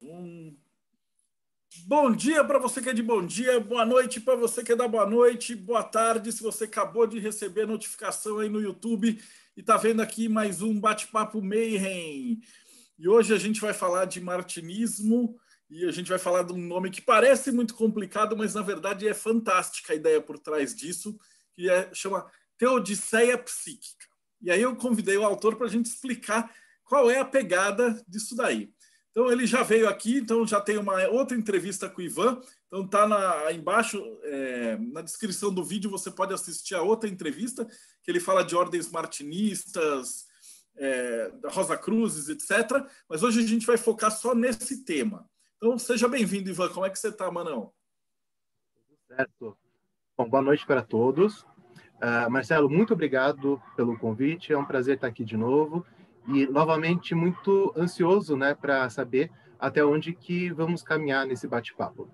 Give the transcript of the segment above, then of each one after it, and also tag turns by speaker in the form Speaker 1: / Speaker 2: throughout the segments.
Speaker 1: Um bom dia para você que é de bom dia, boa noite para você que é da boa noite, boa tarde se você acabou de receber a notificação aí no YouTube e está vendo aqui mais um Bate-Papo Mayhem. E hoje a gente vai falar de martinismo e a gente vai falar de um nome que parece muito complicado, mas na verdade é fantástica a ideia por trás disso, que chama Teodiceia Psíquica. E aí eu convidei o autor para a gente explicar qual é a pegada disso daí. Então ele já veio aqui, então já tem uma outra entrevista com o Ivan. Então tá embaixo, na descrição do vídeo, você pode assistir a outra entrevista, que ele fala de ordens martinistas, da Rosa Cruzes, etc. Mas hoje a gente vai focar só nesse tema. Então seja bem-vindo, Ivan. Como é que você está, Manão?
Speaker 2: Tudo certo. Bom, boa noite para todos. Marcelo, muito obrigado pelo convite. É um prazer estar aqui de novo. E, novamente, muito ansioso, né, para saber até onde que vamos caminhar nesse bate-papo.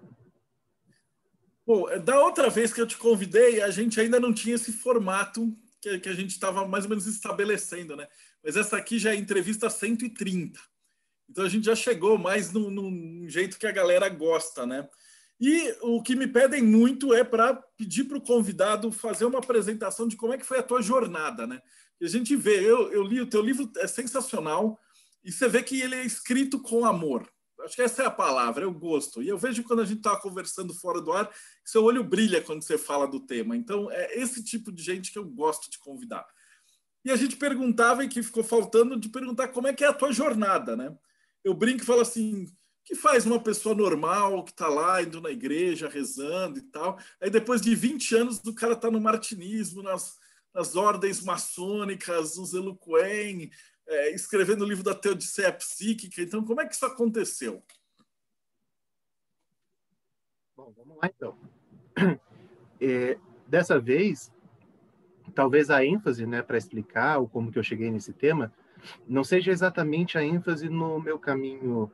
Speaker 1: Bom, da outra vez que eu te convidei, a gente ainda não tinha esse formato que a gente estava mais ou menos estabelecendo, né? Mas essa aqui já é entrevista 130. Então a gente já chegou mais num jeito que a galera gosta, né? E o que me pedem muito é para pedir para o convidado fazer uma apresentação de como é que foi a tua jornada, né? E a gente vê, eu li o teu livro, é sensacional, e você vê que ele é escrito com amor. Acho que essa é a palavra, é o gosto. E eu vejo quando a gente está conversando fora do ar, que seu olho brilha quando você fala do tema. Então é esse tipo de gente que eu gosto de convidar. E a gente perguntava, e que ficou faltando, de perguntar como é que é a tua jornada, né? Eu brinco e falo assim, que faz uma pessoa normal que está lá indo na igreja, rezando e tal. Aí depois de 20 anos o cara está no martinismo, nas ordens maçônicas, no Zeluquem, escrevendo o livro da Teodiceia Psíquica. Então, como é que isso aconteceu?
Speaker 2: Bom, vamos lá então. Dessa vez, talvez a ênfase, né, para explicar como que eu cheguei nesse tema, não seja exatamente a ênfase no meu caminho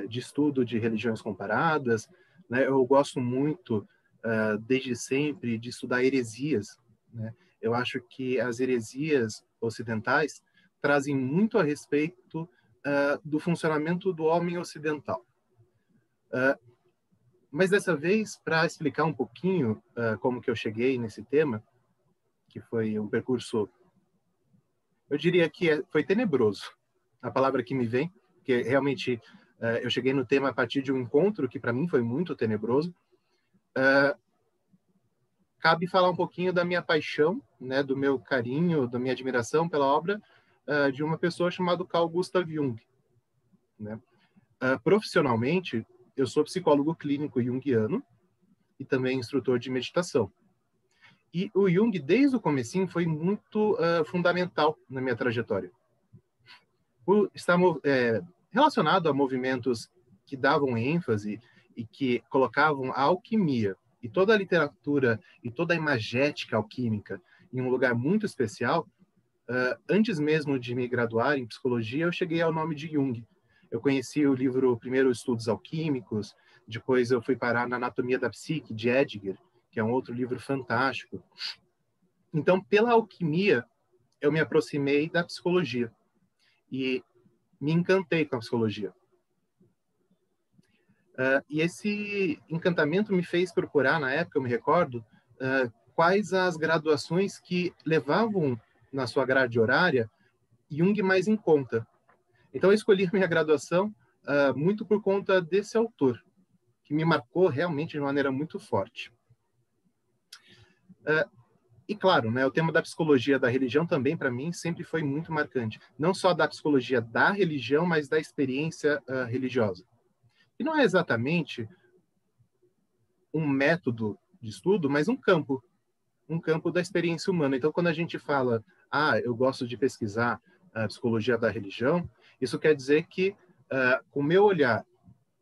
Speaker 2: de estudo de religiões comparadas, né? Eu gosto muito, desde sempre, de estudar heresias, né? Eu acho que as heresias ocidentais trazem muito a respeito do funcionamento do homem ocidental. Mas dessa vez, para explicar um pouquinho como que eu cheguei nesse tema, que foi um percurso, eu diria que foi tenebroso, a palavra que me vem, que realmente eu cheguei no tema a partir de um encontro que para mim foi muito tenebroso. Cabe falar um pouquinho da minha paixão, né, do meu carinho, da minha admiração pela obra de uma pessoa chamada Carl Gustav Jung, né? Profissionalmente, eu sou psicólogo clínico junguiano e também instrutor de meditação. E o Jung, desde o comecinho, foi muito fundamental na minha trajetória. Por estar relacionado a movimentos que davam ênfase e que colocavam a alquimia e toda a literatura e toda a imagética alquímica em um lugar muito especial, antes mesmo de me graduar em psicologia, eu cheguei ao nome de Jung. Eu conheci o livro primeiro Estudos Alquímicos, depois eu fui parar na Anatomia da Psique, de Edgar, que é um outro livro fantástico. Então, pela alquimia, eu me aproximei da psicologia e me encantei com a psicologia. E esse encantamento me fez procurar, na época, eu me recordo, quais as graduações que levavam na sua grade horária Jung mais em conta. Então, eu escolhi a minha graduação muito por conta desse autor, que me marcou realmente de maneira muito forte. E, claro, né, o tema da psicologia da religião também, para mim, sempre foi muito marcante. Não só da psicologia da religião, mas da experiência religiosa. E não é exatamente um método de estudo, mas um campo da experiência humana. Então, quando a gente fala, eu gosto de pesquisar a psicologia da religião, isso quer dizer que, com o meu olhar,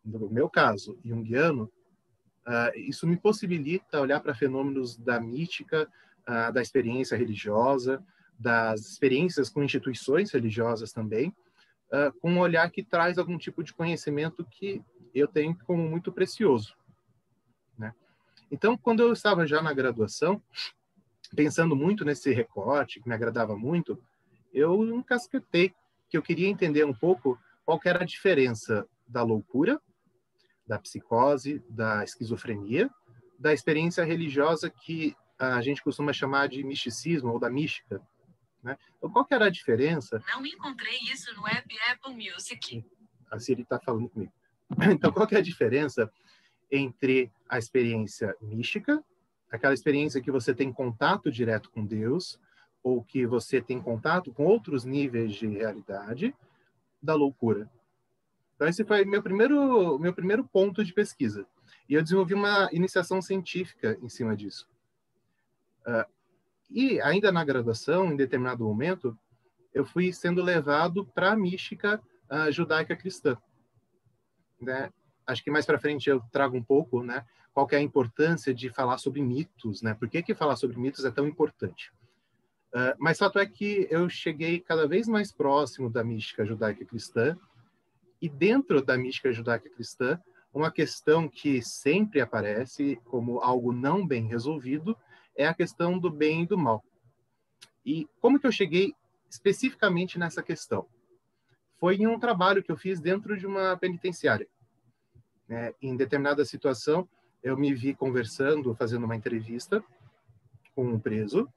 Speaker 2: no meu caso, junguiano, isso me possibilita olhar para fenômenos da mística, da experiência religiosa, das experiências com instituições religiosas também, com um olhar que traz algum tipo de conhecimento que eu tenho como muito precioso, né? Então, quando eu estava já na graduação, pensando muito nesse recorte, que me agradava muito, eu encasquetei que eu queria entender um pouco qual que era a diferença da loucura, da psicose, da esquizofrenia, da experiência religiosa que a gente costuma chamar de misticismo ou da mística, né? Então, qual que era a diferença?
Speaker 3: Não encontrei isso no app Apple Music.
Speaker 2: A Siri está falando comigo. Então, qual que é a diferença entre a experiência mística, aquela experiência que você tem contato direto com Deus, ou que você tem contato com outros níveis de realidade, da loucura? Então, esse foi meu primeiro ponto de pesquisa. E eu desenvolvi uma iniciação científica em cima disso. E ainda na graduação, em determinado momento, eu fui sendo levado para a mística judaica cristã, né? Acho que mais para frente eu trago um pouco, né, qual que é a importância de falar sobre mitos, né? Por que falar sobre mitos é tão importante? Mas fato é que eu cheguei cada vez mais próximo da mística judaica cristã, e dentro da mística judaica cristã, uma questão que sempre aparece como algo não bem resolvido é a questão do bem e do mal. E como que eu cheguei especificamente nessa questão? Foi em um trabalho que eu fiz dentro de uma penitenciária. Em determinada situação, eu me vi conversando, fazendo uma entrevista com um preso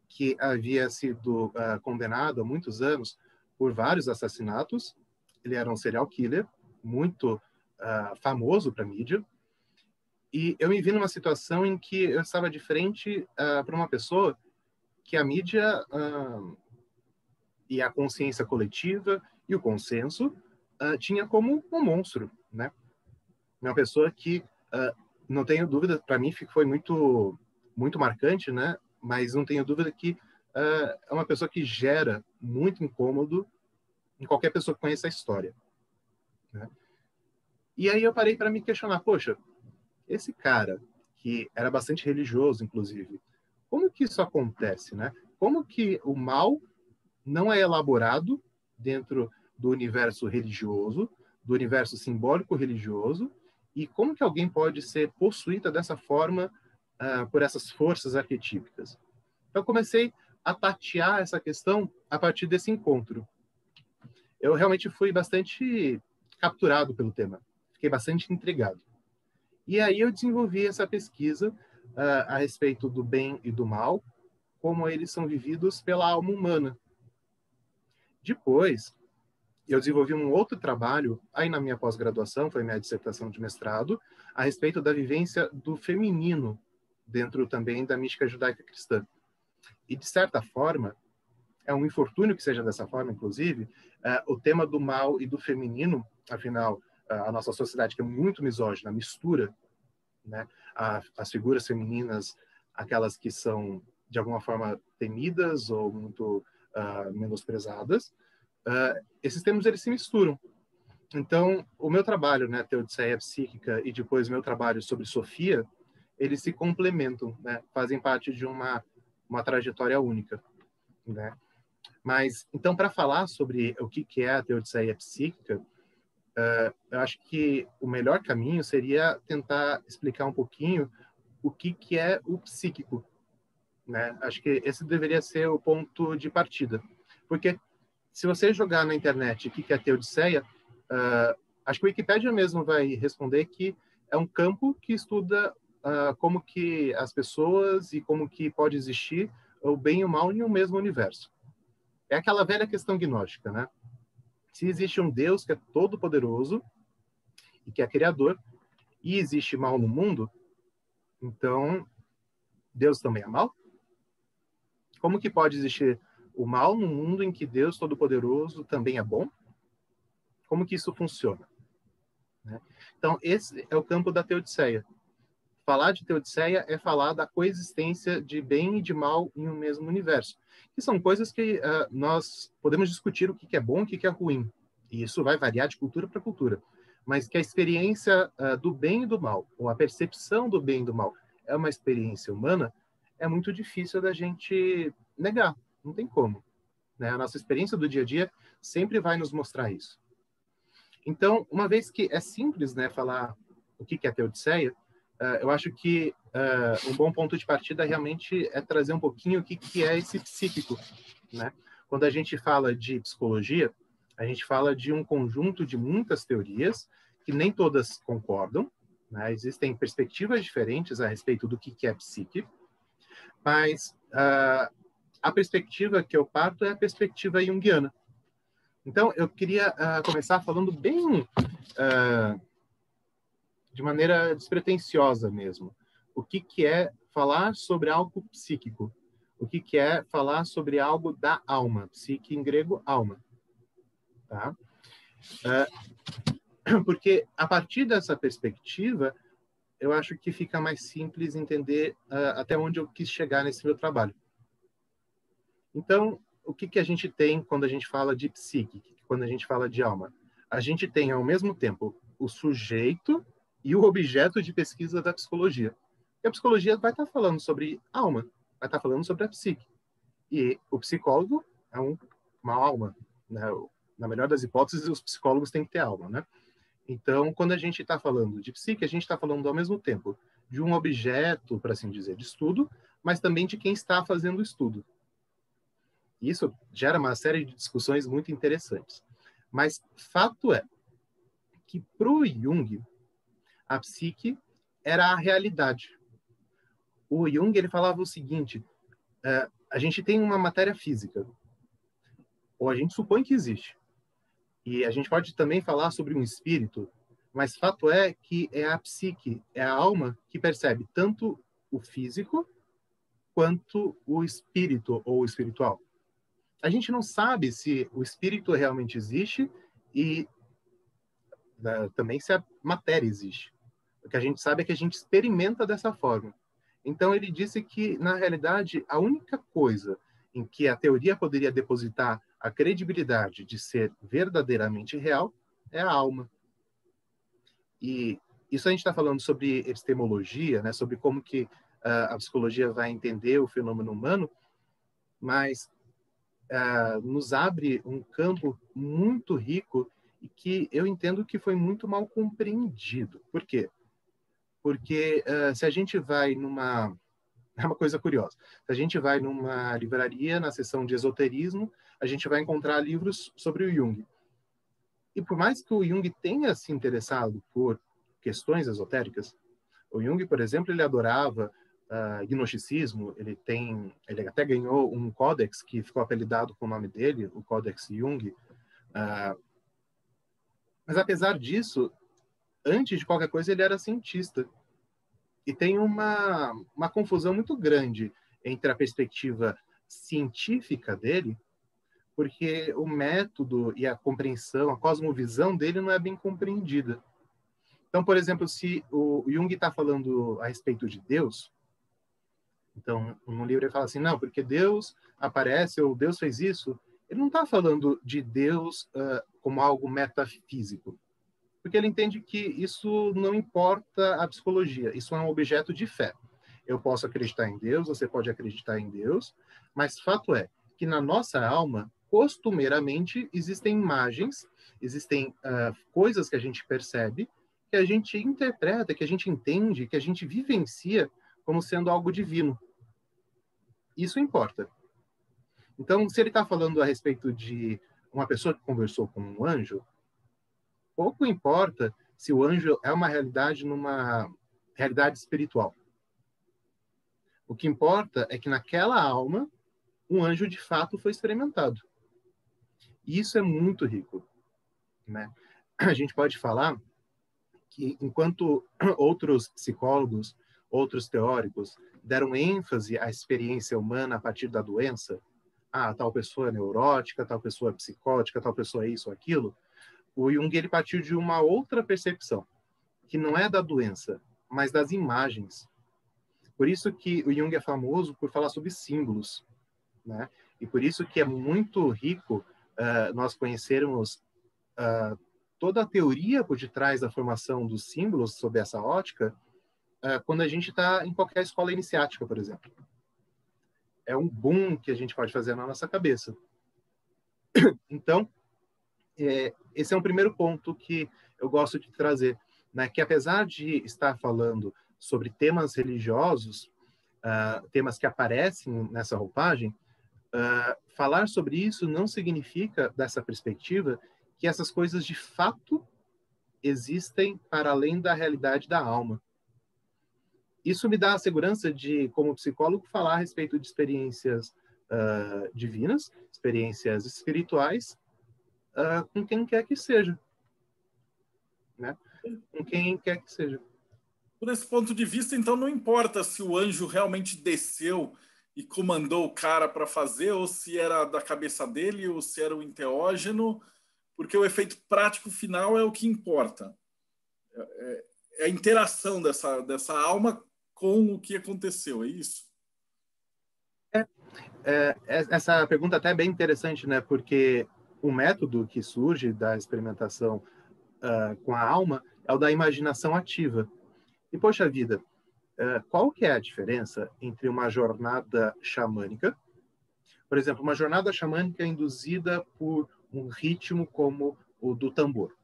Speaker 2: que havia sido condenado há muitos anos por vários assassinatos. Ele era um serial killer, muito famoso para a mídia. E eu me vi numa situação em que eu estava de frente para uma pessoa que a mídia e a consciência coletiva e o consenso tinha como um monstro, né? Uma pessoa que, não tenho dúvida, para mim foi muito, muito marcante, né? Mas não tenho dúvida que é uma pessoa que gera muito incômodo em qualquer pessoa que conheça a história, né? E aí eu parei para me questionar, poxa, esse cara, que era bastante religioso, inclusive, como que isso acontece, né? Como que o mal não é elaborado dentro do universo religioso, do universo simbólico religioso, e como que alguém pode ser possuída dessa forma por essas forças arquetípicas? Então, eu comecei a tatear essa questão a partir desse encontro. Eu realmente fui bastante capturado pelo tema, fiquei bastante intrigado. E aí eu desenvolvi essa pesquisa a respeito do bem e do mal, como eles são vividos pela alma humana. Depois, eu desenvolvi um outro trabalho, aí na minha pós-graduação, foi minha dissertação de mestrado, a respeito da vivência do feminino, dentro também da mística judaica cristã. E, de certa forma, é um infortúnio que seja dessa forma, inclusive, o tema do mal e do feminino, afinal, a nossa sociedade que é muito misógina, mistura, né, as figuras femininas, aquelas que são, de alguma forma, temidas ou muito menosprezadas, esses termos eles se misturam. Então, o meu trabalho, né, Teodiceia Psíquica, e depois o meu trabalho sobre Sofia, eles se complementam, né, fazem parte de uma trajetória única, né? Mas, então, para falar sobre o que é a Teodiceia Psíquica, eu acho que o melhor caminho seria tentar explicar um pouquinho o que é o psíquico, né? Acho que esse deveria ser o ponto de partida. Porque se você jogar na internet o que é a Teodiceia, acho que a Wikipédia mesmo vai responder que é um campo que estuda como que as pessoas e como que pode existir o bem e o mal em um mesmo universo. É aquela velha questão gnóstica, né? Se existe um Deus que é todo-poderoso e que é criador, e existe mal no mundo, então Deus também é mal? Como que pode existir o mal num mundo em que Deus todo-poderoso também é bom? Como que isso funciona? Né? Então, esse é o campo da Teodiceia. Falar de Teodiceia é falar da coexistência de bem e de mal em um mesmo universo. Que são coisas que nós podemos discutir o que é bom e o que é ruim. E isso vai variar de cultura para cultura. Mas que a experiência do bem e do mal, ou a percepção do bem e do mal, é uma experiência humana, é muito difícil da gente negar. Não tem como, né? A nossa experiência do dia a dia sempre vai nos mostrar isso. Então, uma vez que é simples, né, falar o que é a Teodiceia, eu acho que um bom ponto de partida realmente é trazer um pouquinho o que é esse psíquico, né? Quando a gente fala de psicologia, A gente fala de um conjunto de muitas teorias que nem todas concordam, né? Existem perspectivas diferentes a respeito do que é psique, mas a perspectiva que eu parto é a perspectiva junguiana. Então, eu queria começar falando bem de maneira despretensiosa mesmo. O que é falar sobre algo psíquico? O que é falar sobre algo da alma? Psique em grego, alma. Tá? Porque a partir dessa perspectiva, eu acho que fica mais simples entender até onde eu quis chegar nesse meu trabalho. Então, o que a gente tem quando a gente fala de psique, quando a gente fala de alma? A gente tem, ao mesmo tempo, o sujeito e o objeto de pesquisa da psicologia. E a psicologia vai estar falando sobre alma, vai estar falando sobre a psique. E o psicólogo é uma alma, né? Na melhor das hipóteses, os psicólogos têm que ter alma, né? Então, quando a gente está falando de psique, a gente está falando ao mesmo tempo de um objeto, por assim dizer, de estudo, mas também de quem está fazendo o estudo. Isso gera uma série de discussões muito interessantes. Mas fato é que para o Jung, a psique era a realidade. O Jung ele falava o seguinte, a gente tem uma matéria física, ou a gente supõe que existe. E a gente pode também falar sobre um espírito, mas fato é que é a psique, é a alma que percebe tanto o físico quanto o espírito ou o espiritual. A gente não sabe se o espírito realmente existe e também se a matéria existe. O que a gente sabe é que a gente experimenta dessa forma. Então, ele disse que, na realidade, a única coisa em que a teoria poderia depositar a credibilidade de ser verdadeiramente real é a alma. E isso a gente está falando sobre epistemologia, né, sobre como que a psicologia vai entender o fenômeno humano, mas nos abre um campo muito rico e que eu entendo que foi muito mal compreendido. Por quê? Porque se a gente vai numa... É uma coisa curiosa. Se a gente vai numa livraria, na seção de esoterismo, a gente vai encontrar livros sobre o Jung. E por mais que o Jung tenha se interessado por questões esotéricas, o Jung, por exemplo, ele adorava gnosticismo, ele até ganhou um códex que ficou apelidado com o nome dele, o Códex Jung. Mas apesar disso, antes de qualquer coisa, ele era cientista. E tem uma confusão muito grande entre a perspectiva científica dele, porque o método e a compreensão, a cosmovisão dele não é bem compreendida. Então, por exemplo, se o Jung está falando a respeito de Deus, então, no livro ele fala assim, não, porque Deus aparece ou Deus fez isso, ele não está falando de Deus como algo metafísico, porque ele entende que isso não importa a psicologia, isso é um objeto de fé. Eu posso acreditar em Deus, você pode acreditar em Deus, mas fato é que na nossa alma, costumeiramente, existem imagens, existem coisas que a gente percebe, que a gente interpreta, que a gente entende, que a gente vivencia como sendo algo divino. Isso importa. Então, se ele está falando a respeito de uma pessoa que conversou com um anjo, pouco importa se o anjo é uma realidade numa realidade espiritual. O que importa é que naquela alma, um anjo de fato foi experimentado. E isso é muito rico, né? A gente pode falar que enquanto outros psicólogos, outros teóricos deram ênfase à experiência humana a partir da doença, tal pessoa é neurótica, tal pessoa é psicótica, tal pessoa é isso ou aquilo, o Jung ele partiu de uma outra percepção, que não é da doença, mas das imagens. Por isso que o Jung é famoso por falar sobre símbolos, né? E por isso que é muito rico nós conhecermos toda a teoria por detrás da formação dos símbolos sob essa ótica, quando a gente está em qualquer escola iniciática, por exemplo. É um boom que a gente pode fazer na nossa cabeça. Então, esse é um primeiro ponto que eu gosto de trazer, né? Que apesar de estar falando sobre temas religiosos, temas que aparecem nessa roupagem, Falar sobre isso não significa, dessa perspectiva, que essas coisas de fato existem para além da realidade da alma. Isso me dá a segurança de, como psicólogo, falar a respeito de experiências divinas, experiências espirituais, com quem quer que seja, né? Com quem quer que seja.
Speaker 1: Por esse ponto de vista, então, não importa se o anjo realmente desceu e comandou o cara para fazer, ou se era da cabeça dele, ou se era o enteógeno, porque o efeito prático final é o que importa. É a interação dessa alma com o que aconteceu, é isso?
Speaker 2: Essa pergunta até é bem interessante, né? Porque o método que surge da experimentação com a alma é o da imaginação ativa. E, poxa vida, qual que é a diferença entre uma jornada xamânica, por exemplo, uma jornada xamânica induzida por um ritmo como o do tambor,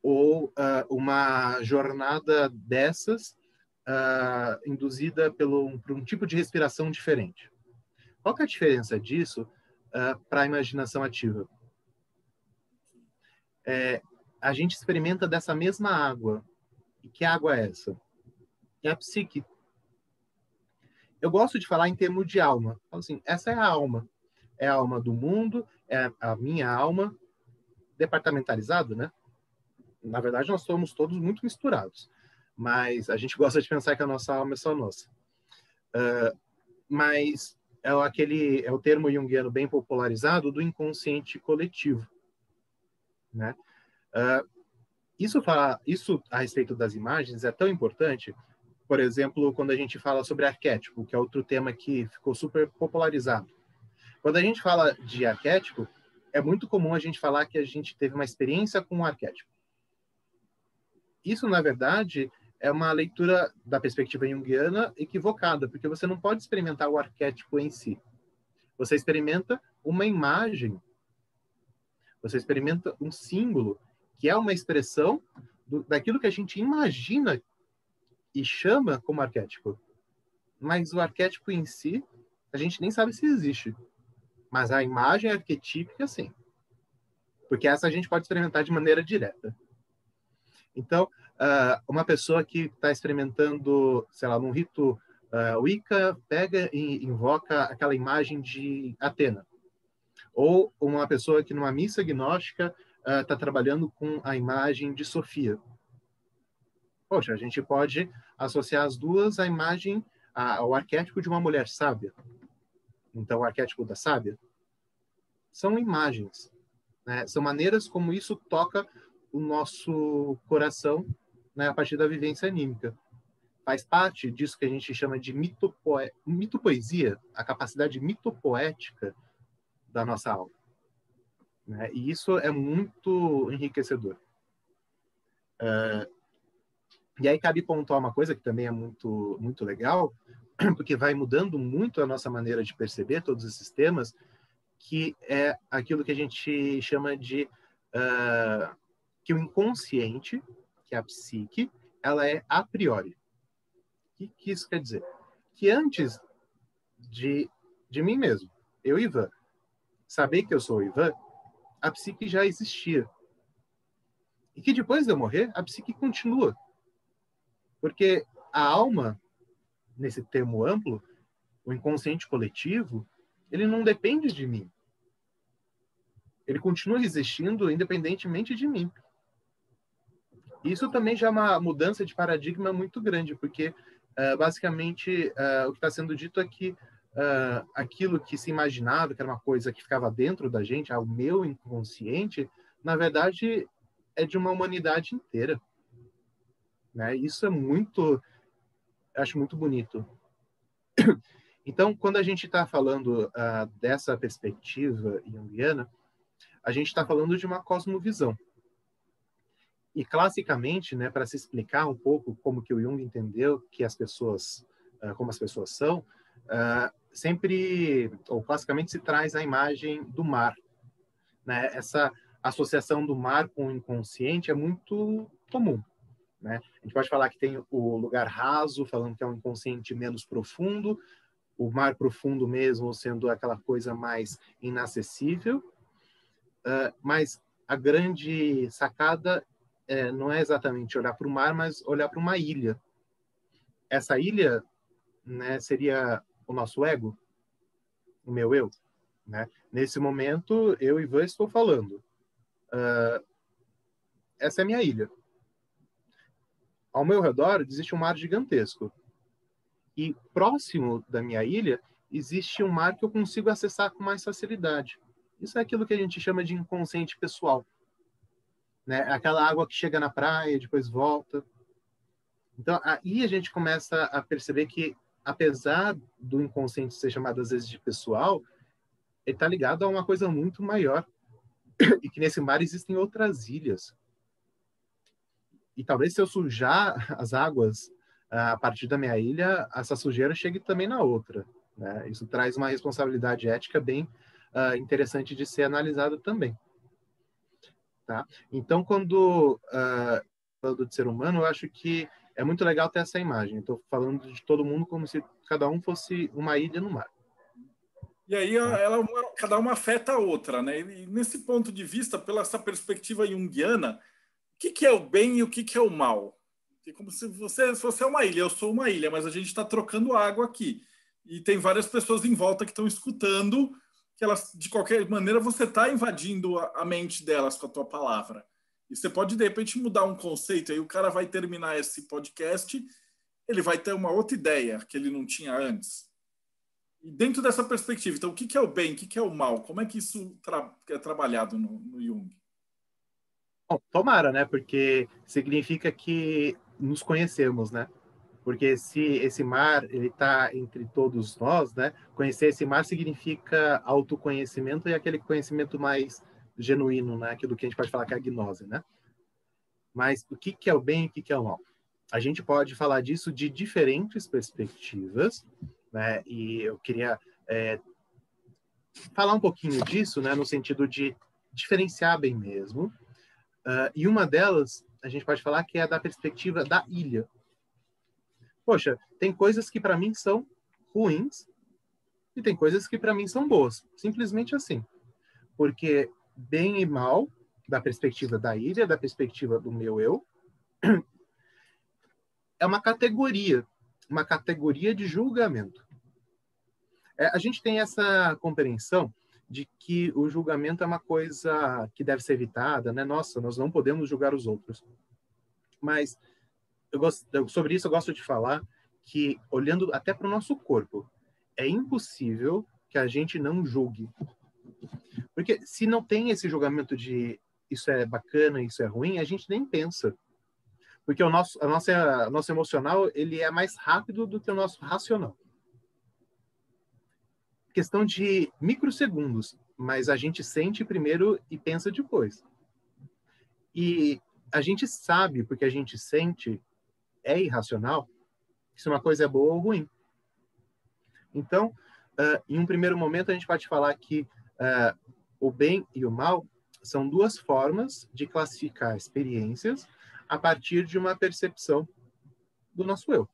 Speaker 2: ou uma jornada dessas induzida por um tipo de respiração diferente? Qual que é a diferença disso para a imaginação ativa? A gente experimenta dessa mesma água. E que água é essa? É a psique. Eu gosto de falar em termos de alma. Falo assim, essa é a alma. É a alma do mundo, é a minha alma, departamentalizado, né? Na verdade, nós somos todos muito misturados. Mas a gente gosta de pensar que a nossa alma é só nossa. Mas é o termo junguiano bem popularizado do inconsciente coletivo, né? Isso a respeito das imagens é tão importante. Por exemplo, quando a gente fala sobre arquétipo, que é outro tema que ficou super popularizado. Quando a gente fala de arquétipo, é muito comum a gente falar que a gente teve uma experiência com um arquétipo. Isso, na verdade, é uma leitura da perspectiva junguiana equivocada, porque você não pode experimentar o arquétipo em si. Você experimenta uma imagem, você experimenta um símbolo, que é uma expressão daquilo que a gente imagina e chama como arquétipo. Mas o arquétipo em si, a gente nem sabe se existe. Mas a imagem arquetípica, sim. Porque essa a gente pode experimentar de maneira direta. Então, uma pessoa que está experimentando, sei lá, num rito Wicca, pega e invoca aquela imagem de Atena. Ou uma pessoa que numa missa gnóstica está trabalhando com a imagem de Sofia. Poxa, a gente pode associar as duas à imagem, ao arquétipo de uma mulher sábia. Então, o arquétipo da sábia são imagens, né? São maneiras como isso toca o nosso coração, né, a partir da vivência anímica. Faz parte disso que a gente chama de mitopoesia, a capacidade mitopoética da nossa alma, né? E isso é muito enriquecedor. E aí cabe pontuar uma coisa que também é muito, muito legal, porque vai mudando muito a nossa maneira de perceber todos esses temas, que é aquilo que a gente chama de que o inconsciente, que é a psique, ela é a priori. O que isso quer dizer? Que antes de mim mesmo, eu, Ivan, saber que eu sou o Ivan, a psique já existia. E que depois de eu morrer, a psique continua. Porque a alma, nesse termo amplo, o inconsciente coletivo, ele não depende de mim. Ele continua existindo independentemente de mim. Isso também já é uma mudança de paradigma muito grande, porque basicamente o que está sendo dito é que aquilo que se imaginava que era uma coisa que ficava dentro da gente, o meu inconsciente, na verdade é de uma humanidade inteira, né? Isso é muito, acho muito bonito. Então, quando a gente está falando dessa perspectiva junguiana, a gente está falando de uma cosmovisão. E classicamente, né, para se explicar um pouco como que o Jung entendeu que as pessoas, como as pessoas são, sempre, ou classicamente, se traz a imagem do mar, né? Essa associação do mar com o inconsciente é muito comum, né? A gente pode falar que tem o lugar raso, falando que é um inconsciente menos profundo, o mar profundo mesmo sendo aquela coisa mais inacessível, mas a grande sacada não é exatamente olhar para o mar, mas olhar para uma ilha. Essa ilha, né, seria o nosso ego, o meu eu, né? Nesse momento, eu, Ivan, estou falando. Essa é a minha ilha. Ao meu redor existe um mar gigantesco. E próximo da minha ilha existe um mar que eu consigo acessar com mais facilidade. Isso é aquilo que a gente chama de inconsciente pessoal, né? Aquela água que chega na praia, depois volta. Então, aí a gente começa a perceber que, apesar do inconsciente ser chamado às vezes de pessoal, ele está ligado a uma coisa muito maior. E que nesse mar existem outras ilhas. E talvez se eu sujar as águas a partir da minha ilha, essa sujeira chegue também na outra, né? Isso traz uma responsabilidade ética bem interessante de ser analisada também. Tá? Então, quando falando de ser humano, eu acho que é muito legal ter essa imagem. Estou falando de todo mundo como se cada um fosse uma ilha no mar.
Speaker 1: E aí cada uma afeta a outra, né? E nesse ponto de vista, pela essa perspectiva junguiana, o que é o bem e o que é o mal? É como se você é uma ilha, eu sou uma ilha, mas a gente está trocando água aqui. E tem várias pessoas em volta que estão escutando, que elas, de qualquer maneira, você está invadindo a mente delas com a tua palavra. E você pode, de repente, mudar um conceito, aí o cara vai terminar esse podcast, ele vai ter uma outra ideia que ele não tinha antes. E dentro dessa perspectiva, então, o que é o bem, o que é o mal? Como é que isso é trabalhado no Jung?
Speaker 2: Bom, tomara, né? Porque significa que nos conhecemos, né? Porque se esse mar ele está entre todos nós, né? Conhecer esse mar significa autoconhecimento e aquele conhecimento mais genuíno, né? Aquilo que a gente pode falar que é a gnose, né? Mas o que é o bem e o que é o mal? A gente pode falar disso de diferentes perspectivas, né? E eu queria falar um pouquinho disso, né? No sentido de diferenciar bem mesmo. E uma delas, a gente pode falar que é da perspectiva da ilha. Poxa, tem coisas que para mim são ruins e tem coisas que para mim são boas. Simplesmente assim. Porque bem e mal, da perspectiva da ilha, da perspectiva do meu eu, é uma categoria de julgamento. A gente tem essa compreensão de que o julgamento é uma coisa que deve ser evitada, né? Nossa, nós não podemos julgar os outros. Mas sobre isso eu gosto de falar que, olhando até para o nosso corpo, é impossível que a gente não julgue. Porque se não tem esse julgamento de isso é bacana, isso é ruim, a gente nem pensa. Porque o nosso emocional ele é mais rápido do que o nosso racional. Questão de microsegundos, mas a gente sente primeiro e pensa depois. E a gente sabe, porque a gente sente, é irracional, se uma coisa é boa ou ruim. Então, em um primeiro momento, a gente pode falar que o bem e o mal são duas formas de classificar experiências a partir de uma percepção do nosso eu.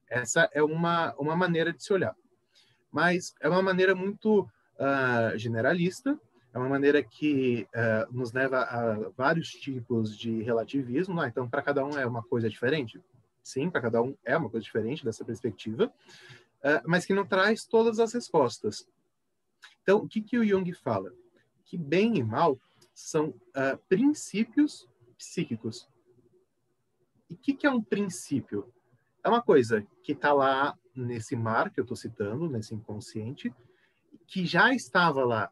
Speaker 2: Essa é uma maneira de se olhar. Mas é uma maneira muito generalista, é uma maneira que nos leva a vários tipos de relativismo. Então, para cada um é uma coisa diferente? Sim, para cada um é uma coisa diferente dessa perspectiva, mas que não traz todas as respostas. Então, o que o Jung fala? Que bem e mal são princípios psíquicos. E o que é um princípio? É uma coisa que está lá nesse mar que eu estou citando, nesse inconsciente, que já estava lá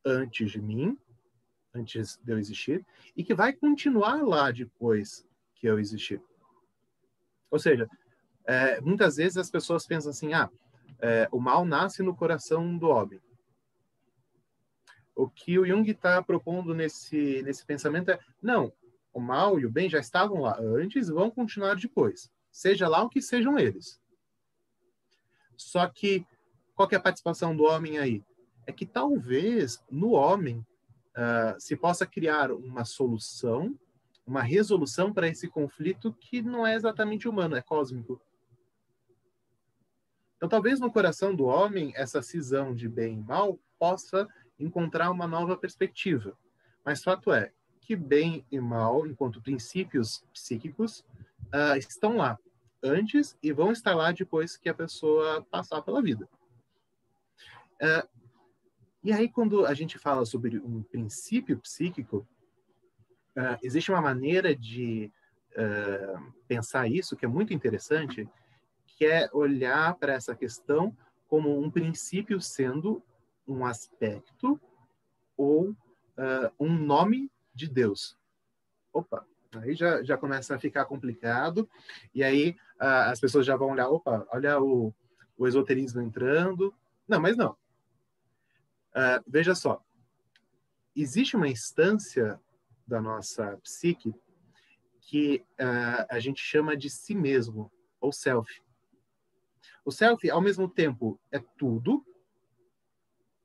Speaker 2: antes de mim, antes de eu existir, e que vai continuar lá depois que eu existir. Ou seja, muitas vezes as pessoas pensam assim, o mal nasce no coração do homem. O que o Jung está propondo nesse pensamento é, não, o mal e o bem já estavam lá antes e vão continuar depois. Seja lá o que sejam eles. Só que, qual que é a participação do homem aí? É que talvez no homem se possa criar uma solução, uma resolução para esse conflito que não é exatamente humano, é cósmico. Então, talvez no coração do homem, essa cisão de bem e mal possa encontrar uma nova perspectiva. Mas fato é que bem e mal, enquanto princípios psíquicos, estão lá antes e vão estar lá depois que a pessoa passar pela vida. E aí, quando a gente fala sobre um princípio psíquico, existe uma maneira de pensar isso que é muito interessante, que é olhar para essa questão como um princípio sendo um aspecto ou um nome de Deus. Opa, aí já começa a ficar complicado, e aí as pessoas já vão olhar, opa, olha o esoterismo entrando. Não, mas não. Veja só, existe uma instância da nossa psique que a gente chama de si mesmo, ou self. O self, ao mesmo tempo, é tudo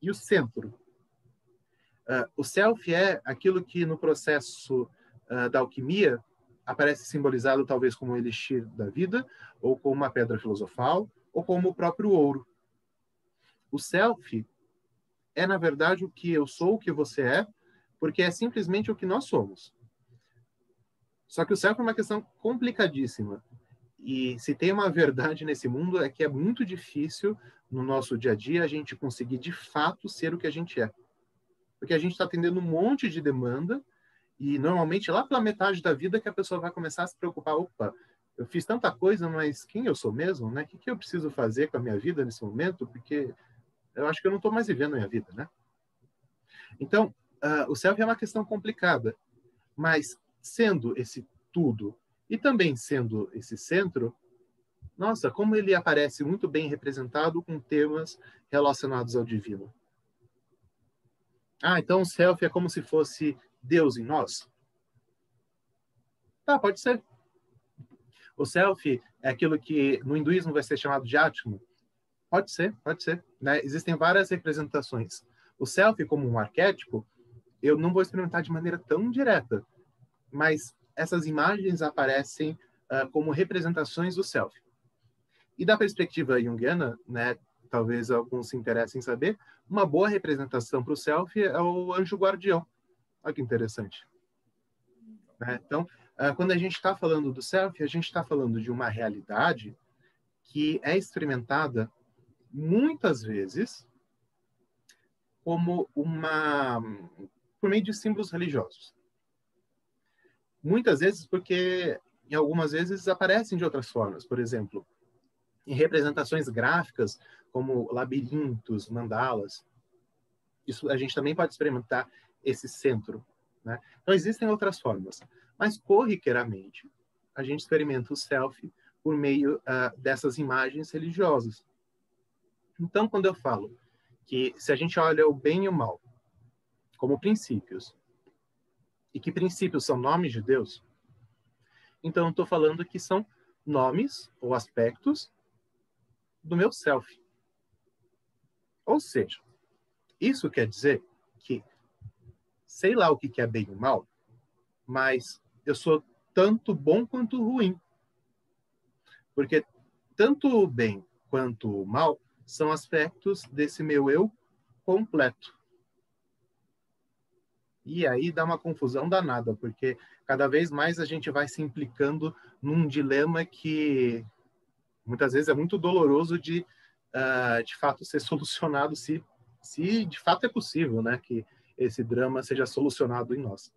Speaker 2: e o centro. O self é aquilo que no processo da alquimia aparece simbolizado talvez como o elixir da vida, ou como uma pedra filosofal, ou como o próprio ouro. O self é, na verdade, o que eu sou, o que você é, porque é simplesmente o que nós somos. Só que o self é uma questão complicadíssima. E se tem uma verdade nesse mundo é que é muito difícil, no nosso dia a dia, a gente conseguir, de fato, ser o que a gente é. Porque a gente está atendendo um monte de demanda e, normalmente, lá pela metade da vida que a pessoa vai começar a se preocupar, opa, eu fiz tanta coisa, mas quem eu sou mesmo, né? O que eu preciso fazer com a minha vida nesse momento? Porque eu acho que eu não estou mais vivendo a minha vida, né? Então, o self é uma questão complicada, mas sendo esse tudo e também sendo esse centro, nossa, como ele aparece muito bem representado com temas relacionados ao divino. Então o self é como se fosse Deus em nós? Tá, pode ser. O self é aquilo que no hinduísmo vai ser chamado de Atman? Pode ser, né? Existem várias representações. O self como um arquétipo, eu não vou experimentar de maneira tão direta, mas essas imagens aparecem como representações do self. E da perspectiva junguiana, né, talvez alguns se interessem em saber, uma boa representação para o self é o anjo guardião. Olha que interessante. Né? Então, quando a gente está falando do self, a gente está falando de uma realidade que é experimentada muitas vezes como por meio de símbolos religiosos. Muitas vezes porque, em algumas vezes, aparecem de outras formas. Por exemplo, em representações gráficas, como labirintos, mandalas. Isso a gente também pode experimentar esse centro. Né? Então, existem outras formas. Mas, corriqueiramente, a gente experimenta o self por meio dessas imagens religiosas. Então, quando eu falo que se a gente olha o bem e o mal como princípios, e que princípios são nomes de Deus, então eu estou falando que são nomes ou aspectos do meu self. Ou seja, isso quer dizer que sei lá o que é bem e mal, mas eu sou tanto bom quanto ruim. Porque tanto o bem quanto o mal são aspectos desse meu eu completo. E aí dá uma confusão danada, porque cada vez mais a gente vai se implicando num dilema que muitas vezes é muito doloroso de fato ser solucionado, se de fato é possível, né, que esse drama seja solucionado em nós.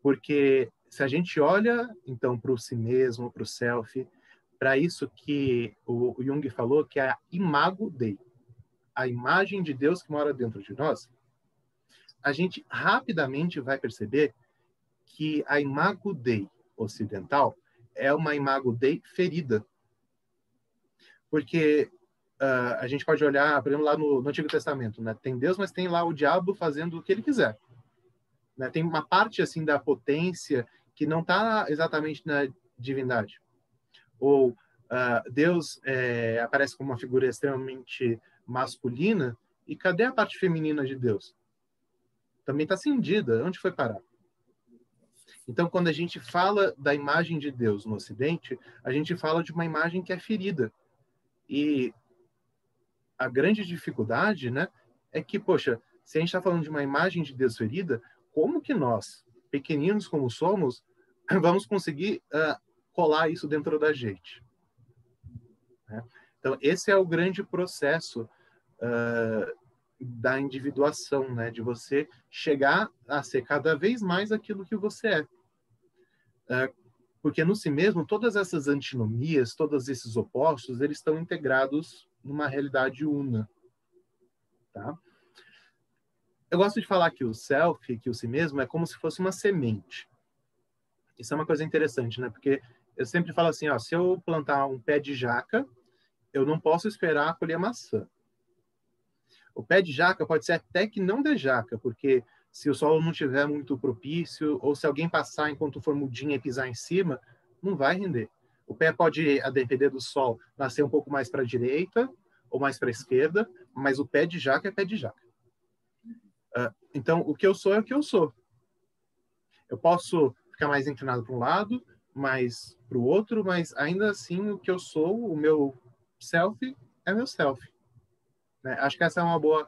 Speaker 2: Porque se a gente olha, então, para o si mesmo, para o self, para isso que o Jung falou, que é a imago Dei, a imagem de Deus que mora dentro de nós, a gente rapidamente vai perceber que a imago Dei ocidental é uma imago Dei ferida. Porque a gente pode olhar, por exemplo, lá no Antigo Testamento, né? Tem Deus, mas tem lá o diabo fazendo o que ele quiser. Né? Tem uma parte assim da potência que não está exatamente na divindade. Ou Deus aparece como uma figura extremamente masculina, e cadê a parte feminina de Deus? Também está cindida. Onde foi parar? Então, quando a gente fala da imagem de Deus no Ocidente, a gente fala de uma imagem que é ferida. E a grande dificuldade, né, é que, poxa, se a gente está falando de uma imagem de Deus ferida, como que nós, pequeninos como somos, vamos conseguir colar isso dentro da gente? Né? Então, esse é o grande processo da individuação, né? De você chegar a ser cada vez mais aquilo que você é. Porque no si mesmo, todas essas antinomias, todos esses opostos, eles estão integrados numa realidade una. Tá? Eu gosto de falar que o self, que o si mesmo, é como se fosse uma semente. Isso é uma coisa interessante, né? Porque eu sempre falo assim, ó, se eu plantar um pé de jaca, eu não posso esperar colher maçã. O pé de jaca pode ser até que não dê jaca, porque se o solo não estiver muito propício, ou se alguém passar enquanto for mudinha e pisar em cima, não vai render. O pé pode, a depender do sol, nascer um pouco mais para a direita ou mais para a esquerda, mas o pé de jaca é pé de jaca. Então, o que eu sou é o que eu sou. Eu posso ficar mais inclinado para um lado, mais para o outro, mas ainda assim o que eu sou, o meu self, é meu self. Né? Acho que essa é uma boa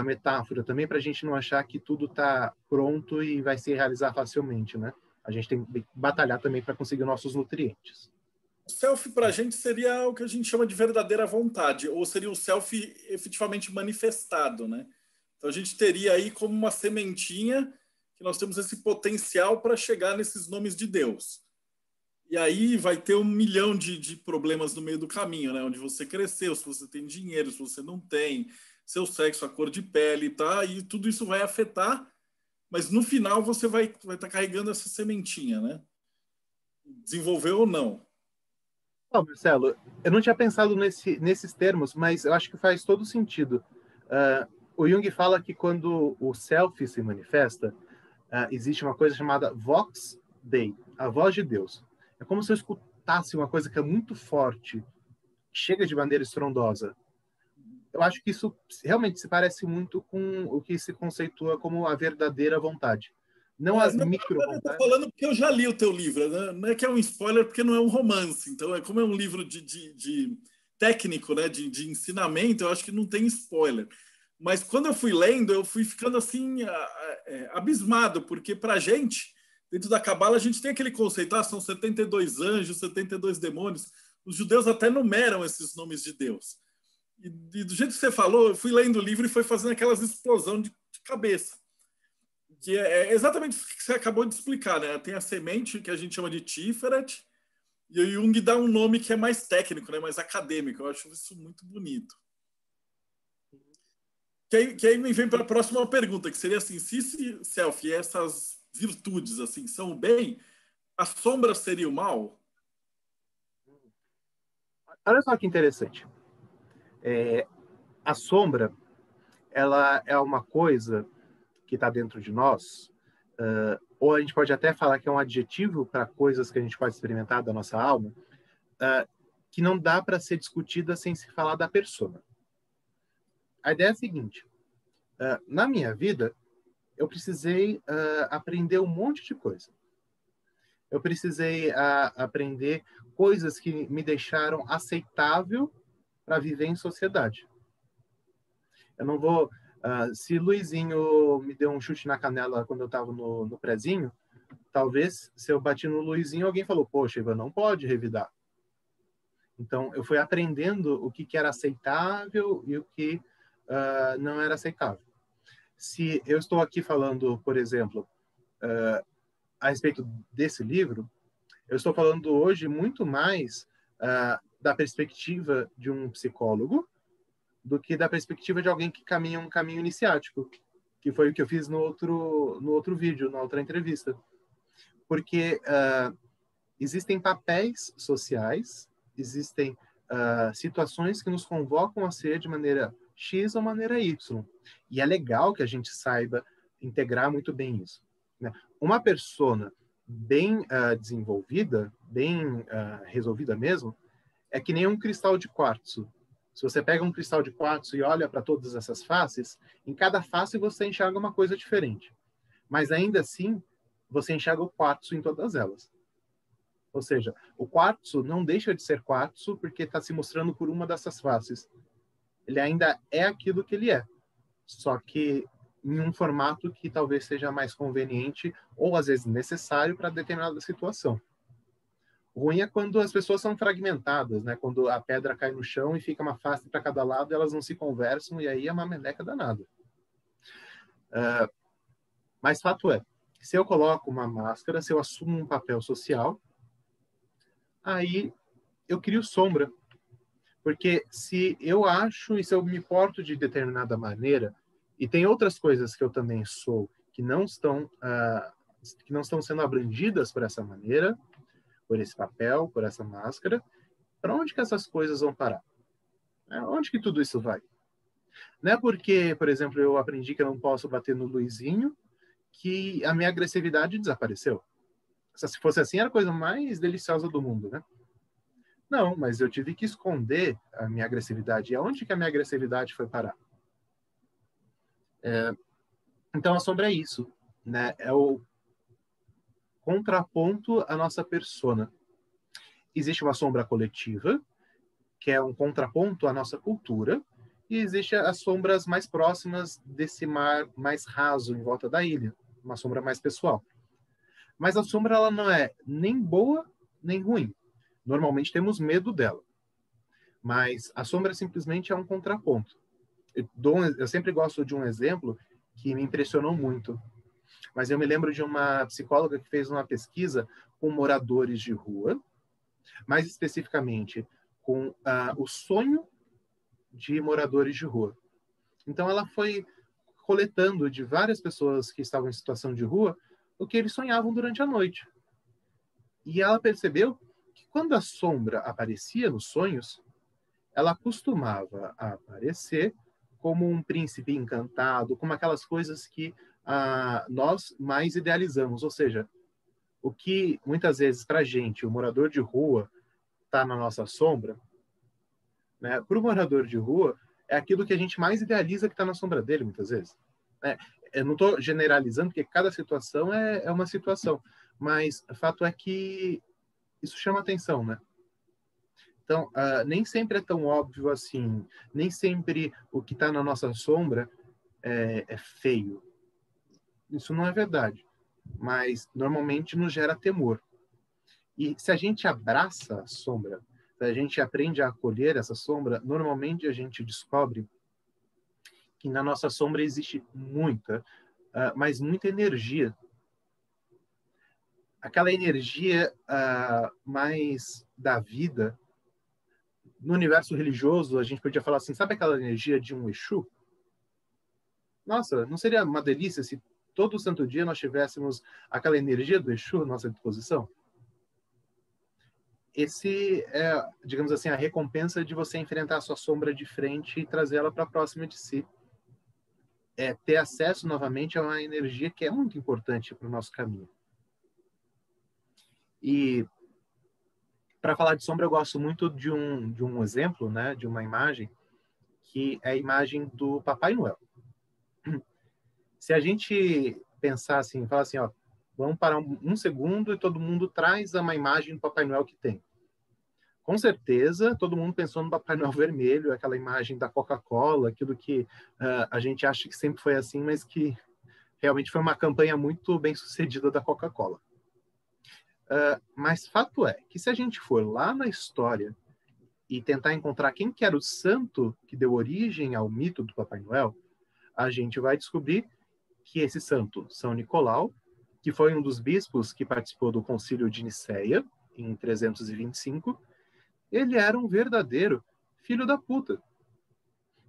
Speaker 2: metáfora também para a gente não achar que tudo está pronto e vai se realizar facilmente, né? A gente tem que batalhar também para conseguir nossos nutrientes.
Speaker 1: O self para a gente seria o que a gente chama de verdadeira vontade, ou seria o self efetivamente manifestado, né? Então a gente teria aí como uma sementinha que nós temos esse potencial para chegar nesses nomes de Deus. E aí vai ter 1 milhão de problemas no meio do caminho, né? Onde você cresceu, se você tem dinheiro, se você não tem, seu sexo, a cor de pele, tá? E tudo isso vai afetar, mas no final você vai estar carregando essa sementinha, né? Desenvolveu ou não.
Speaker 2: Bom, Marcelo, eu não tinha pensado nesses termos, mas eu acho que faz todo sentido. O Jung fala que quando o self se manifesta, existe uma coisa chamada Vox Dei, a voz de Deus. É como se eu escutasse uma coisa que é muito forte, chega de maneira estrondosa. Eu acho que isso realmente se parece muito com o que se conceitua como a verdadeira vontade. Não as micro-vontades.
Speaker 1: Eu tô falando porque eu já li o teu livro, né? Não é que é um spoiler, porque não é um romance. Então, como é um livro de técnico, né? De ensinamento, eu acho que não tem spoiler. Mas quando eu fui lendo, eu fui ficando assim, abismado, porque pra gente, dentro da Cabala, a gente tem aquele conceito, são 72 anjos, 72 demônios. Os judeus até numeram esses nomes de Deus. E do jeito que você falou, eu fui lendo o livro e foi fazendo aquelas explosões de cabeça. Que é exatamente o que você acabou de explicar, né? Tem a semente, que a gente chama de Tiferet, e o Jung dá um nome que é mais técnico, né? Mais acadêmico. Eu acho isso muito bonito. Que aí me vem para a próxima pergunta, que seria assim, se esse self e essas virtudes assim são o bem, a sombra seria o mal?
Speaker 2: Olha só que interessante. A sombra, ela é uma coisa que está dentro de nós, ou a gente pode até falar que é um adjetivo para coisas que a gente pode experimentar da nossa alma, que não dá para ser discutida sem se falar da persona. A ideia é a seguinte: na minha vida, eu precisei aprender um monte de coisa. Eu precisei aprender coisas que me deixaram aceitável para viver em sociedade. Eu não vou... se Luizinho me deu um chute na canela quando eu estava no prezinho, talvez, se eu bati no Luizinho, alguém falou, poxa, Ivan, não pode revidar. Então, eu fui aprendendo o que era aceitável e o que não era aceitável. Se eu estou aqui falando, por exemplo, a respeito desse livro, eu estou falando hoje muito mais da perspectiva de um psicólogo do que da perspectiva de alguém que caminha um caminho iniciático, que foi o que eu fiz no outro vídeo, na outra entrevista. Porque existem papéis sociais, existem situações que nos convocam a ser de maneira X ou maneira Y. E é legal que a gente saiba integrar muito bem isso. Né? Uma persona bem desenvolvida, bem resolvida mesmo, é que nem um cristal de quartzo. Se você pega um cristal de quartzo e olha para todas essas faces, em cada face você enxerga uma coisa diferente. Mas ainda assim, você enxerga o quartzo em todas elas. Ou seja, o quartzo não deixa de ser quartzo porque está se mostrando por uma dessas faces. ele ainda é aquilo que ele é, só que em um formato que talvez seja mais conveniente ou às vezes necessário para determinada situação. O ruim é quando as pessoas são fragmentadas, né? Quando a pedra cai no chão e fica uma face para cada lado, elas não se conversam e aí é uma meleca danada. Mas fato é, se eu coloco uma máscara, se eu assumo um papel social, aí eu crio sombra. Porque se eu acho e se eu me porto de determinada maneira, e tem outras coisas que eu também sou que não estão sendo abrangidas por essa maneira, por esse papel, por essa máscara, para onde que essas coisas vão parar? Onde que tudo isso vai? Não é porque, por exemplo, eu aprendi que eu não posso bater no Luizinho que a minha agressividade desapareceu. Se fosse assim, era a coisa mais deliciosa do mundo, né? Não, mas eu tive que esconder a minha agressividade. E aonde que a minha agressividade foi parar? Então, a sombra é isso, né? É o contraponto à nossa persona. Existe uma sombra coletiva, que é um contraponto à nossa cultura, e existe as sombras mais próximas desse mar mais raso em volta da ilha, uma sombra mais pessoal. Mas a sombra ela não é nem boa nem ruim. Normalmente temos medo dela. Mas a sombra simplesmente é um contraponto. Eu sempre gosto de um exemplo que me impressionou muito. Mas eu me lembro de uma psicóloga que fez uma pesquisa com moradores de rua, mais especificamente com o sonho de moradores de rua. Então ela foi coletando de várias pessoas que estavam em situação de rua o que eles sonhavam durante a noite. E ela percebeu que quando a sombra aparecia nos sonhos, ela costumava aparecer como um príncipe encantado, como aquelas coisas que nós mais idealizamos. Ou seja, o que muitas vezes para a gente, o morador de rua, está na nossa sombra, né? Para o morador de rua, é aquilo que a gente mais idealiza que está na sombra dele, muitas vezes. Eu não estou generalizando, porque cada situação é uma situação, mas o fato é que isso chama atenção, né? Então, nem sempre é tão óbvio assim, nem sempre o que está na nossa sombra é feio. Isso não é verdade, mas normalmente nos gera temor. E se a gente abraça a sombra, se a gente aprende a acolher essa sombra, normalmente a gente descobre que na nossa sombra existe muita, mas muita energia. Aquela energia mais da vida. No universo religioso, a gente podia falar assim, sabe aquela energia de um Exu? Nossa, não seria uma delícia se todo santo dia nós tivéssemos aquela energia do Exu à nossa disposição? Esse é, digamos assim, a recompensa de você enfrentar a sua sombra de frente e trazê-la para próxima de si. É ter acesso novamente a uma energia que é muito importante para o nosso caminho. E para falar de sombra, eu gosto muito de um exemplo, né, de uma imagem, que é a imagem do Papai Noel. Se a gente pensar assim, falar assim, ó, vamos parar um segundo e todo mundo traz uma imagem do Papai Noel que tem. Com certeza, todo mundo pensou no Papai Noel vermelho, aquela imagem da Coca-Cola, aquilo que a gente acha que sempre foi assim, mas que realmente foi uma campanha muito bem sucedida da Coca-Cola. Mas fato é que se a gente for lá na história e tentar encontrar quem que era o santo que deu origem ao mito do Papai Noel, a gente vai descobrir que esse santo, São Nicolau, que foi um dos bispos que participou do Concílio de Nicéia, em 325, ele era um verdadeiro filho da puta.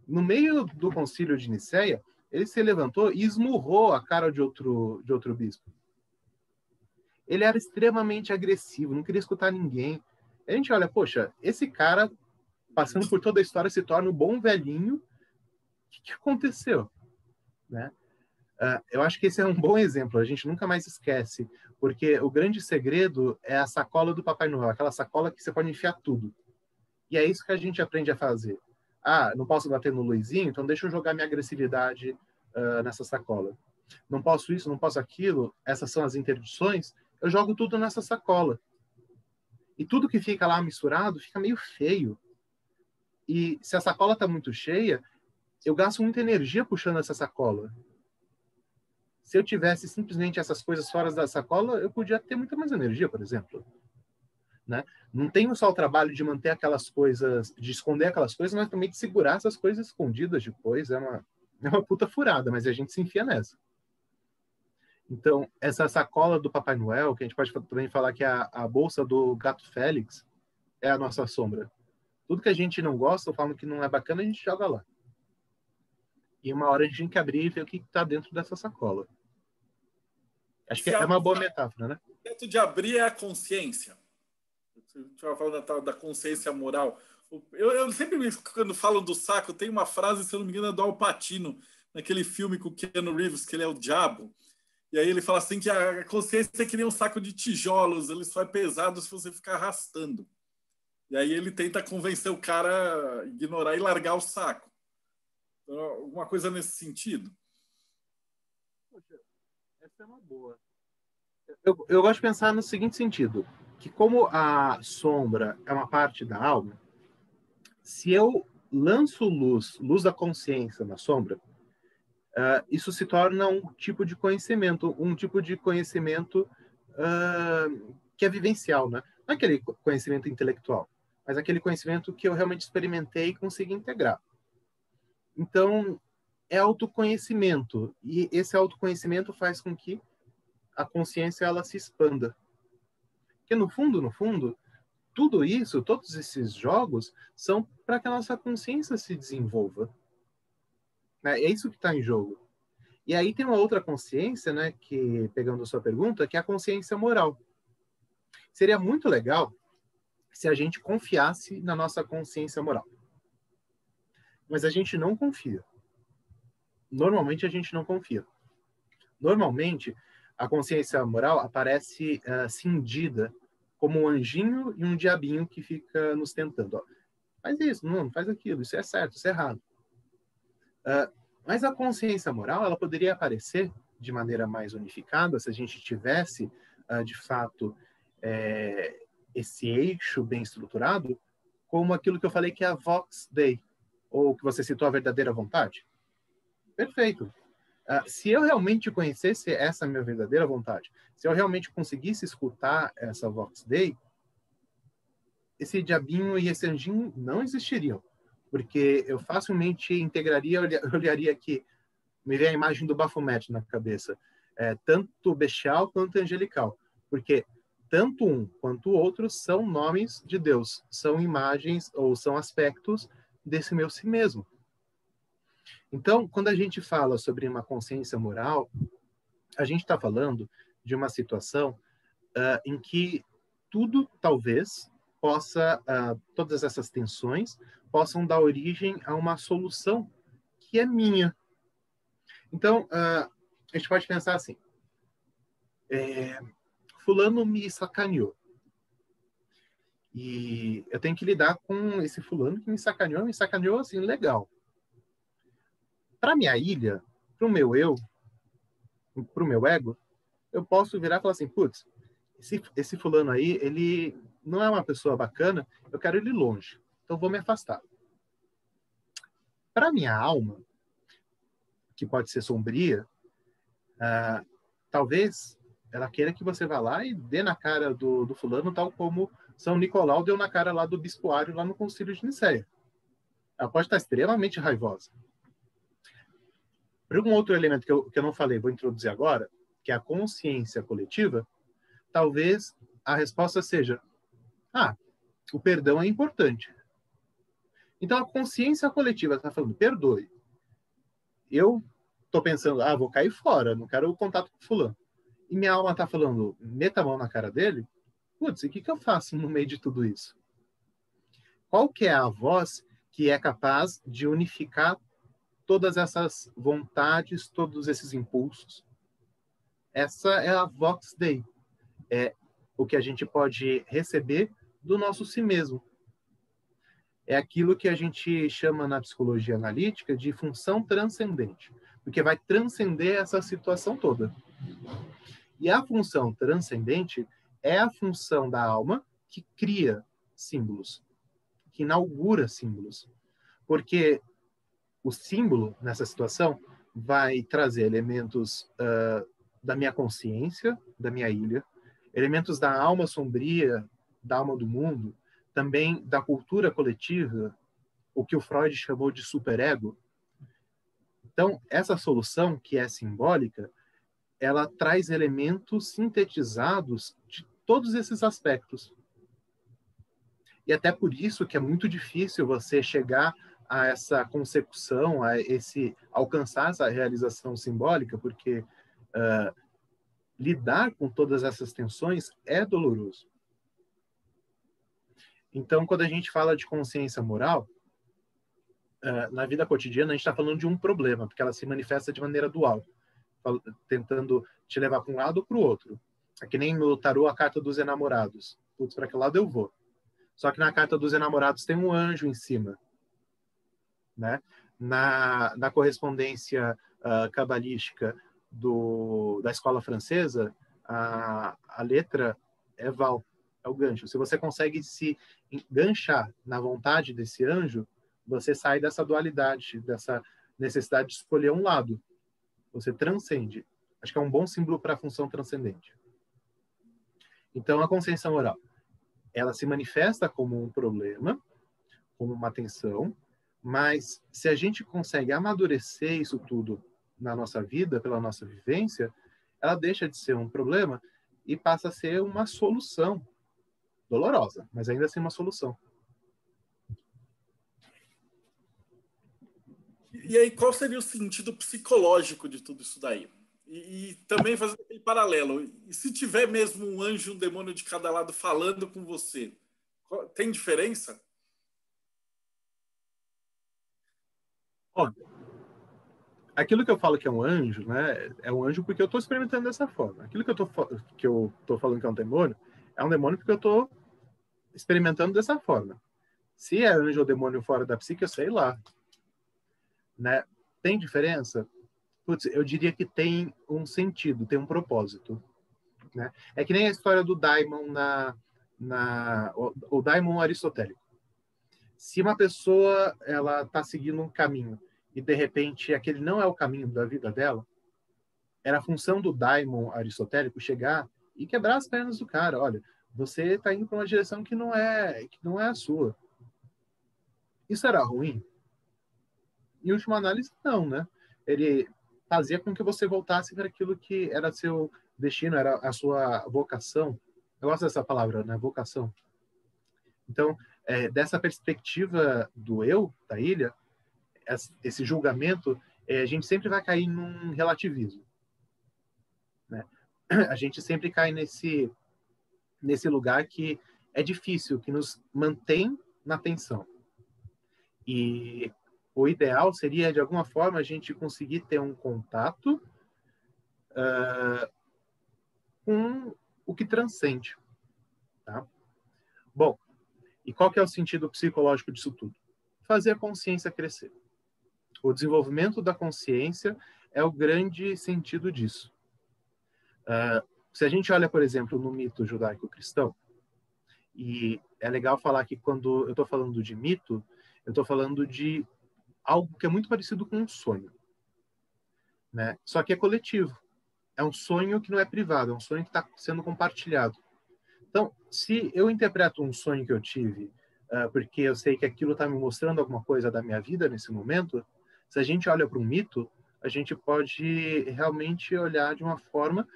Speaker 2: No meio do Concílio de Nicéia, ele se levantou e esmurrou a cara de outro bispo. Ele era extremamente agressivo, não queria escutar ninguém. A gente olha, poxa, esse cara, passando por toda a história, se torna um bom velhinho. O que aconteceu? Né? Eu acho que esse é um bom exemplo, a gente nunca mais esquece, porque o grande segredo é a sacola do Papai Noel, aquela sacola que você pode enfiar tudo. E é isso que a gente aprende a fazer. Não posso bater no Luizinho, então deixa eu jogar minha agressividade nessa sacola. Não posso isso, não posso aquilo, essas são as interdições, eu jogo tudo nessa sacola. E tudo que fica lá misturado fica meio feio. E se a sacola está muito cheia, eu gasto muita energia puxando essa sacola. Se eu tivesse simplesmente essas coisas fora da sacola, eu podia ter muita mais energia, por exemplo. Né? Não tenho só o trabalho de manter aquelas coisas, de esconder aquelas coisas, mas também de segurar essas coisas escondidas depois. É uma puta furada, mas a gente se enfia nessa. Então, essa sacola do Papai Noel, que a gente pode também falar que é a bolsa do Gato Félix, é a nossa sombra. Tudo que a gente não gosta ou fala que não é bacana, a gente joga lá. E uma hora a gente tem que abrir e ver o que está dentro dessa sacola. Acho que é uma boa metáfora, né?
Speaker 1: O jeito de abrir é a consciência. Você estava falando da consciência moral. Eu sempre, quando falo do saco, tem uma frase, se eu não me engano, é do Al Pacino, naquele filme com o Keanu Reeves, que ele é o diabo. E aí ele fala assim que a consciência é que nem um saco de tijolos, ele só é pesado se você ficar arrastando. E aí ele tenta convencer o cara a ignorar e largar o saco. Então, alguma coisa nesse sentido?
Speaker 2: Poxa, essa é uma boa. Eu gosto de pensar no seguinte sentido, que como a sombra é uma parte da alma, se eu lanço luz da consciência na sombra, isso se torna um tipo de conhecimento que é vivencial, né? Não é aquele conhecimento intelectual, mas aquele conhecimento que eu realmente experimentei e consegui integrar. Então, é autoconhecimento, e esse autoconhecimento faz com que a consciência ela se expanda. Porque no fundo, tudo isso, todos esses jogos são para que a nossa consciência se desenvolva. É isso que está em jogo. E aí tem uma outra consciência, né, que, pegando a sua pergunta, que é a consciência moral. Seria muito legal se a gente confiasse na nossa consciência moral. Mas a gente não confia. Normalmente a gente não confia. Normalmente a consciência moral aparece cindida como um anjinho e um diabinho que fica nos tentando. Ó, faz isso, não faz aquilo, isso é certo, isso é errado. Mas a consciência moral ela poderia aparecer de maneira mais unificada se a gente tivesse, de fato, esse eixo bem estruturado, como aquilo que eu falei que é a Vox Dei, ou que você citou, a verdadeira vontade. Perfeito. Se eu realmente conhecesse essa minha verdadeira vontade, se eu realmente conseguisse escutar essa Vox Dei, esse diabinho e esse anjinho não existiriam. Porque eu facilmente integraria, olharia aqui, me vem a imagem do Baphomet na cabeça, tanto bestial quanto angelical. Porque tanto um quanto o outro são nomes de Deus, são imagens ou são aspectos desse meu si mesmo. Então, quando a gente fala sobre uma consciência moral, a gente está falando de uma situação em que tudo, talvez, todas essas tensões possam dar origem a uma solução que é minha. Então, a gente pode pensar assim, fulano me sacaneou. E eu tenho que lidar com esse fulano que me sacaneou assim, legal. Para minha ilha, para o meu eu, para o meu ego, eu posso virar e falar assim, putz, esse fulano aí, ele não é uma pessoa bacana, eu quero ele longe, então vou me afastar. Para minha alma, que pode ser sombria, talvez ela queira que você vá lá e dê na cara do fulano, tal como São Nicolau deu na cara lá do bispoário lá no Concílio de Nicéia. Ela pode estar extremamente raivosa. Para um outro elemento que eu não falei, vou introduzir agora, que é a consciência coletiva, talvez a resposta seja, o perdão é importante. Então, a consciência coletiva está falando, perdoe. Eu estou pensando, vou cair fora, não quero o contato com fulano. E minha alma está falando, meta a mão na cara dele. Putz, e o que eu faço no meio de tudo isso? Qual que é a voz que é capaz de unificar todas essas vontades, todos esses impulsos? Essa é a Vox Dei. É o que a gente pode receber do nosso si mesmo. É aquilo que a gente chama na psicologia analítica de função transcendente, porque vai transcender essa situação toda. E a função transcendente é a função da alma que cria símbolos, que inaugura símbolos. Porque o símbolo, nessa situação, vai trazer elementos da minha consciência, da minha ilha, elementos da alma sombria, da alma do mundo, também da cultura coletiva, o que o Freud chamou de superego. Então, essa solução, que é simbólica, ela traz elementos sintetizados de todos esses aspectos. E até por isso que é muito difícil você chegar a essa consecução, alcançar essa realização simbólica, porque lidar com todas essas tensões é doloroso. Então, quando a gente fala de consciência moral, na vida cotidiana, a gente está falando de um problema, porque ela se manifesta de maneira dual, tentando te levar para um lado ou para o outro. É que nem no tarô a carta dos enamorados. Putz, para que lado eu vou? Só que na carta dos enamorados tem um anjo em cima. Né? Na correspondência cabalística da escola francesa, a letra é Val, é o gancho. Se você consegue se enganchar na vontade desse anjo, você sai dessa dualidade, dessa necessidade de escolher um lado. Você transcende. Acho que é um bom símbolo para a função transcendente. Então, a consciência moral, ela se manifesta como um problema, como uma tensão, mas se a gente consegue amadurecer isso tudo na nossa vida, pela nossa vivência, ela deixa de ser um problema e passa a ser uma solução. Dolorosa, mas ainda assim uma solução.
Speaker 1: E aí, qual seria o sentido psicológico de tudo isso daí? E também fazendo aquele paralelo, e se tiver mesmo um anjo e um demônio de cada lado falando com você, tem diferença?
Speaker 2: Olha, aquilo que eu falo que é um anjo, né, é um anjo porque eu estou experimentando dessa forma. Aquilo que eu tô falando que é um demônio porque eu estou experimentando dessa forma. Se é anjo ou demônio fora da psique, eu sei lá. Né? Tem diferença? Putz, eu diria que tem um sentido, tem um propósito. Né? É que nem a história do daimon o daimon aristotélico. Se uma pessoa ela está seguindo um caminho e de repente aquele não é o caminho da vida dela, era a função do daimon aristotélico chegar e quebrar as pernas do cara. Olha, você está indo para uma direção que não é a sua. Isso era ruim? Em última análise, não, né? Ele fazia com que você voltasse para aquilo que era seu destino, era a sua vocação. Eu gosto dessa palavra, né? Vocação. Então, dessa perspectiva do eu, da ilha, esse julgamento, a gente sempre vai cair num relativismo. Né? A gente sempre cai nesse lugar que é difícil, que nos mantém na tensão. E o ideal seria, de alguma forma, a gente conseguir ter um contato com o que transcende. Tá? Bom, e qual que é o sentido psicológico disso tudo? Fazer a consciência crescer. O desenvolvimento da consciência é o grande sentido disso. Se a gente olha, por exemplo, no mito judaico-cristão, e é legal falar que quando eu estou falando de mito, eu estou falando de algo que é muito parecido com um sonho. Né? Só que é coletivo. É um sonho que não é privado, é um sonho que está sendo compartilhado. Então, se eu interpreto um sonho que eu tive, porque eu sei que aquilo está me mostrando alguma coisa da minha vida nesse momento, se a gente olha para um mito, a gente pode realmente olhar de uma forma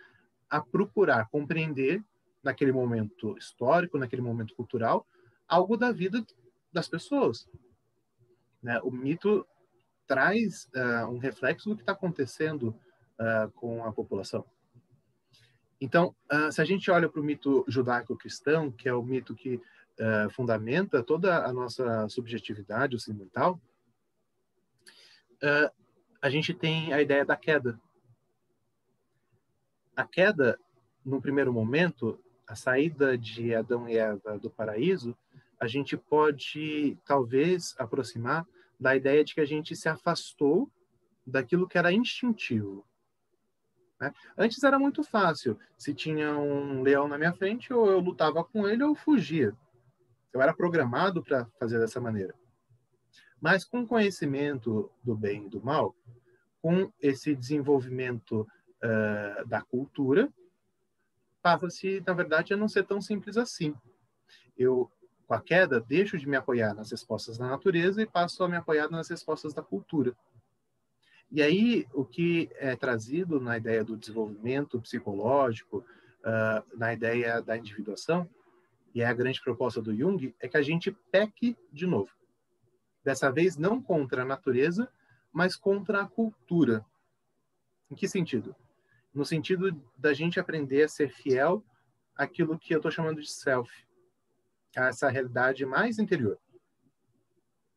Speaker 2: a procurar compreender, naquele momento histórico, naquele momento cultural, algo da vida das pessoas. Né? O mito traz um reflexo do que está acontecendo com a população. Então, se a gente olha para o mito judaico-cristão, que é o mito que fundamenta toda a nossa subjetividade ocidental, a gente tem a ideia da queda. A queda, no primeiro momento, a saída de Adão e Eva do paraíso, a gente pode, talvez, aproximar da ideia de que a gente se afastou daquilo que era instintivo. Né? Antes era muito fácil. Se tinha um leão na minha frente, ou eu lutava com ele ou eu fugia. Eu era programado para fazer dessa maneira. Mas com conhecimento do bem e do mal, com esse desenvolvimento da cultura, passa-se, na verdade, a não ser tão simples assim. Eu, com a queda, deixo de me apoiar nas respostas da natureza e passo a me apoiar nas respostas da cultura. E aí, o que é trazido na ideia do desenvolvimento psicológico, na ideia da individuação, e é a grande proposta do Jung, é que a gente peque de novo. Dessa vez, não contra a natureza, mas contra a cultura. Em que sentido? No sentido da gente aprender a ser fiel àquilo que eu estou chamando de self, a essa realidade mais interior,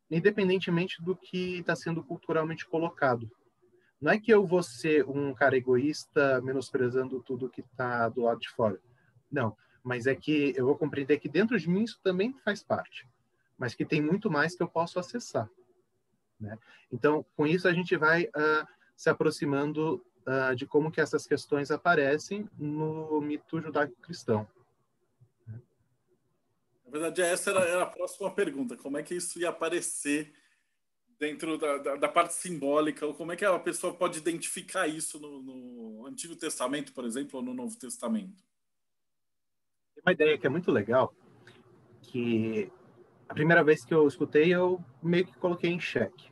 Speaker 2: independentemente do que está sendo culturalmente colocado. Não é que eu vou ser um cara egoísta, menosprezando tudo que está do lado de fora. Não, mas é que eu vou compreender que dentro de mim isso também faz parte, mas que tem muito mais que eu posso acessar, né? Então, com isso a gente vai se aproximando de como que essas questões aparecem no mito judaico-cristão.
Speaker 1: Na verdade, essa era a próxima pergunta. Como é que isso ia aparecer dentro da parte simbólica? Ou como é que a pessoa pode identificar isso no Antigo Testamento, por exemplo, ou no Novo Testamento?
Speaker 2: Tem uma ideia que é muito legal, que a primeira vez que eu escutei, eu meio que coloquei em xeque.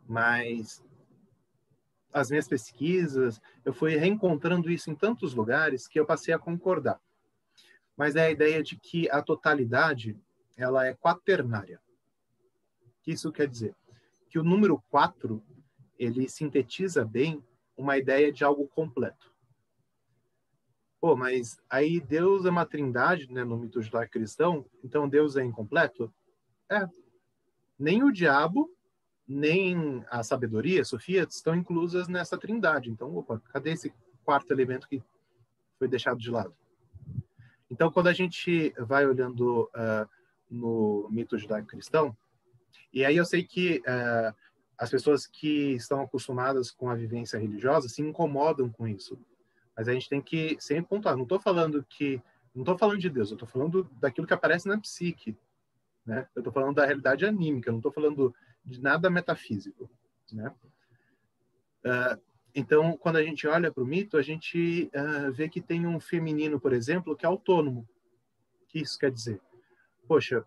Speaker 2: Mas as minhas pesquisas, eu fui reencontrando isso em tantos lugares que eu passei a concordar. Mas é a ideia de que a totalidade, ela é quaternária. O que isso quer dizer? Que o número 4, ele sintetiza bem uma ideia de algo completo. Pô, mas aí Deus é uma trindade, né, no mito judaico-cristão, então Deus é incompleto? É. Nem o diabo, nem a sabedoria, a Sofia, estão inclusas nessa trindade. Então, opa, cadê esse quarto elemento que foi deixado de lado? Então, quando a gente vai olhando no mito judaico-cristão, e aí eu sei que as pessoas que estão acostumadas com a vivência religiosa se incomodam com isso. Mas a gente tem que sempre pontuar. Não estou falando de Deus, eu estou falando daquilo que aparece na psique, né? Eu estou falando da realidade anímica, eu não estou falando de nada metafísico, né? Então, quando a gente olha para o mito, a gente vê que tem um feminino, por exemplo, que é autônomo. O que isso quer dizer? Poxa,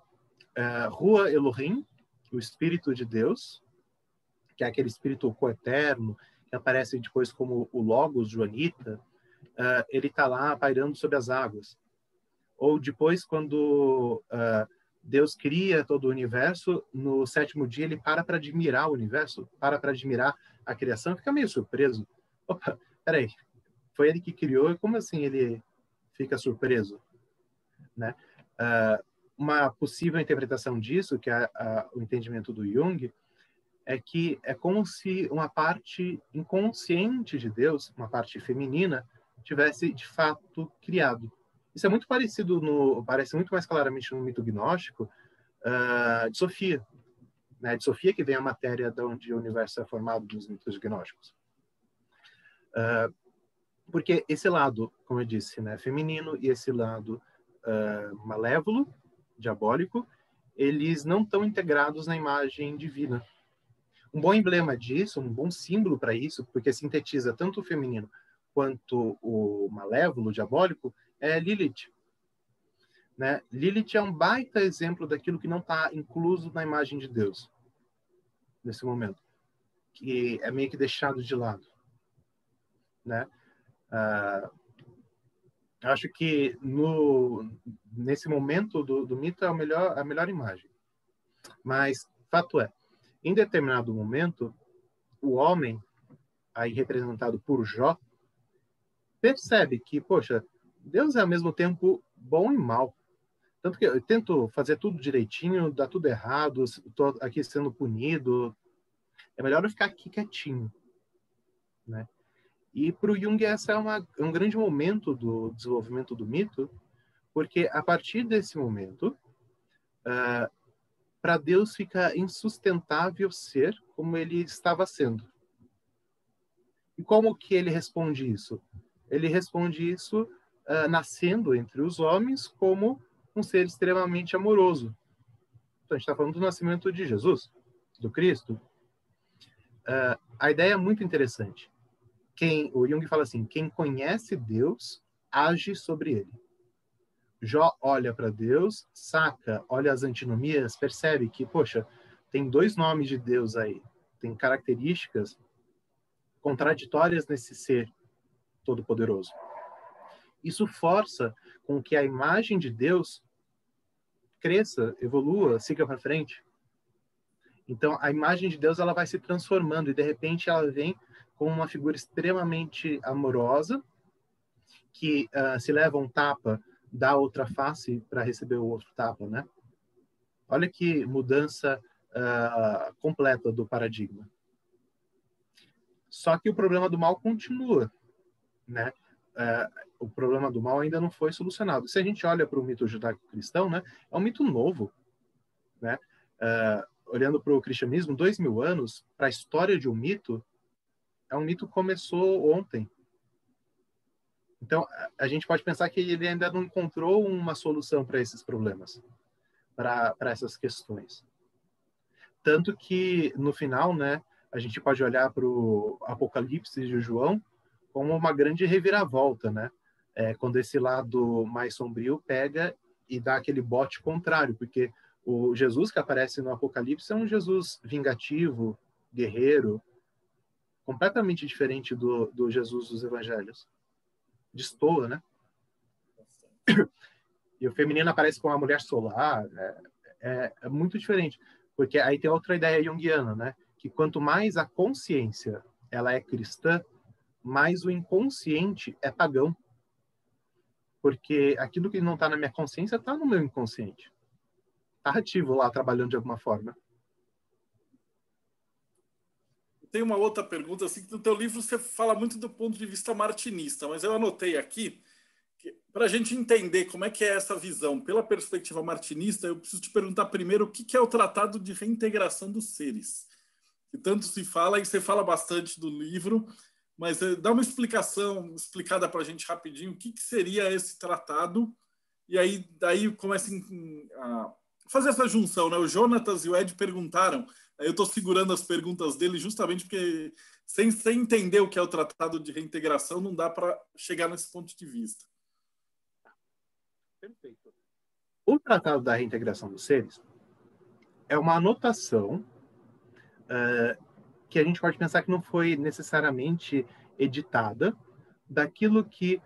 Speaker 2: Rua Elohim, o Espírito de Deus, que é aquele Espírito coeterno, que aparece depois como o Logos joanita, ele está lá pairando sobre as águas. Ou depois, quando Deus cria todo o universo, no 7º dia ele para admirar o universo, para admirar a criação, fica meio surpreso. Opa, peraí, foi ele que criou, e como assim ele fica surpreso? Né? Uma possível interpretação disso, que é o entendimento do Jung, é que é como se uma parte inconsciente de Deus, uma parte feminina, tivesse de fato criado. Isso é muito parecido, parece muito mais claramente no mito gnóstico de Sofia. Né? De Sofia que vem a matéria de onde o universo é formado nos mitos gnósticos. Porque esse lado, como eu disse, né, feminino e esse lado malévolo, diabólico, eles não estão integrados na imagem divina. Um bom emblema disso, um bom símbolo para isso, porque sintetiza tanto o feminino quanto o malévolo, o diabólico, é Lilith. Né? Lilith é um baita exemplo daquilo que não está incluso na imagem de Deus, nesse momento, que é meio que deixado de lado. Né? Acho que nesse momento do mito é a melhor imagem. Mas, fato é, em determinado momento, o homem, aí representado por Jó, percebe que, poxa, Deus é ao mesmo tempo bom e mal. Tanto que eu tento fazer tudo direitinho, dá tudo errado, estou aqui sendo punido. É melhor eu ficar aqui quietinho. Né? E para o Jung essa é um grande momento do desenvolvimento do mito, porque a partir desse momento, para Deus fica insustentável ser como ele estava sendo. E como que ele responde isso? Ele responde isso nascendo entre os homens como um ser extremamente amoroso. Então, a gente está falando do nascimento de Jesus. do Cristo, a ideia é muito interessante. O Jung fala assim, quem conhece Deus, age sobre ele. Jó olha para Deus, saca, olha as antinomias, percebe que, poxa, tem dois nomes de Deus aí, tem características contraditórias nesse ser todo-poderoso. Isso força com que a imagem de Deus cresça, evolua, siga para frente. Então, a imagem de Deus ela vai se transformando e, de repente, ela vem com uma figura extremamente amorosa, que se leva um tapa, dá outra face para receber o outro tapa, né? Olha que mudança completa do paradigma. Só que o problema do mal continua, né? O problema do mal ainda não foi solucionado. Se a gente olha para o mito judaico-cristão, né, é um mito novo, né? Olhando para o cristianismo, 2000 anos, para a história de um mito, é um mito que começou ontem. Então, a gente pode pensar que ele ainda não encontrou uma solução para esses problemas, para essas questões. Tanto que, no final, né, a gente pode olhar para o Apocalipse de João como uma grande reviravolta, né? Quando esse lado mais sombrio pega e dá aquele bote contrário, porque o Jesus que aparece no Apocalipse é um Jesus vingativo, guerreiro, completamente diferente do Jesus dos Evangelhos. Destoa, né? E o feminino aparece com a mulher solar, é muito diferente, porque aí tem outra ideia junguiana, né? Que quanto mais a consciência ela é cristã, mais o inconsciente é pagão. Porque aquilo que não está na minha consciência está no meu inconsciente. Está ativo lá, trabalhando de alguma forma.
Speaker 1: Tem uma outra pergunta, assim, que no teu livro você fala muito do ponto de vista martinista, mas eu anotei aqui, para a gente entender como é que é essa visão pela perspectiva martinista, eu preciso te perguntar primeiro o que é o Tratado de Reintegração dos Seres. Que tanto se fala, e você fala bastante do livro, mas dá uma explicação explicada para a gente rapidinho, o que seria esse tratado, e aí daí começa a fazer essa junção, né? O Jonatas e o Ed perguntaram, aí eu estou segurando as perguntas dele justamente porque sem entender o que é o Tratado de Reintegração, não dá para chegar nesse ponto de vista.
Speaker 2: Perfeito. O Tratado da Reintegração dos Seres é uma anotação que a gente pode pensar que não foi necessariamente editada daquilo que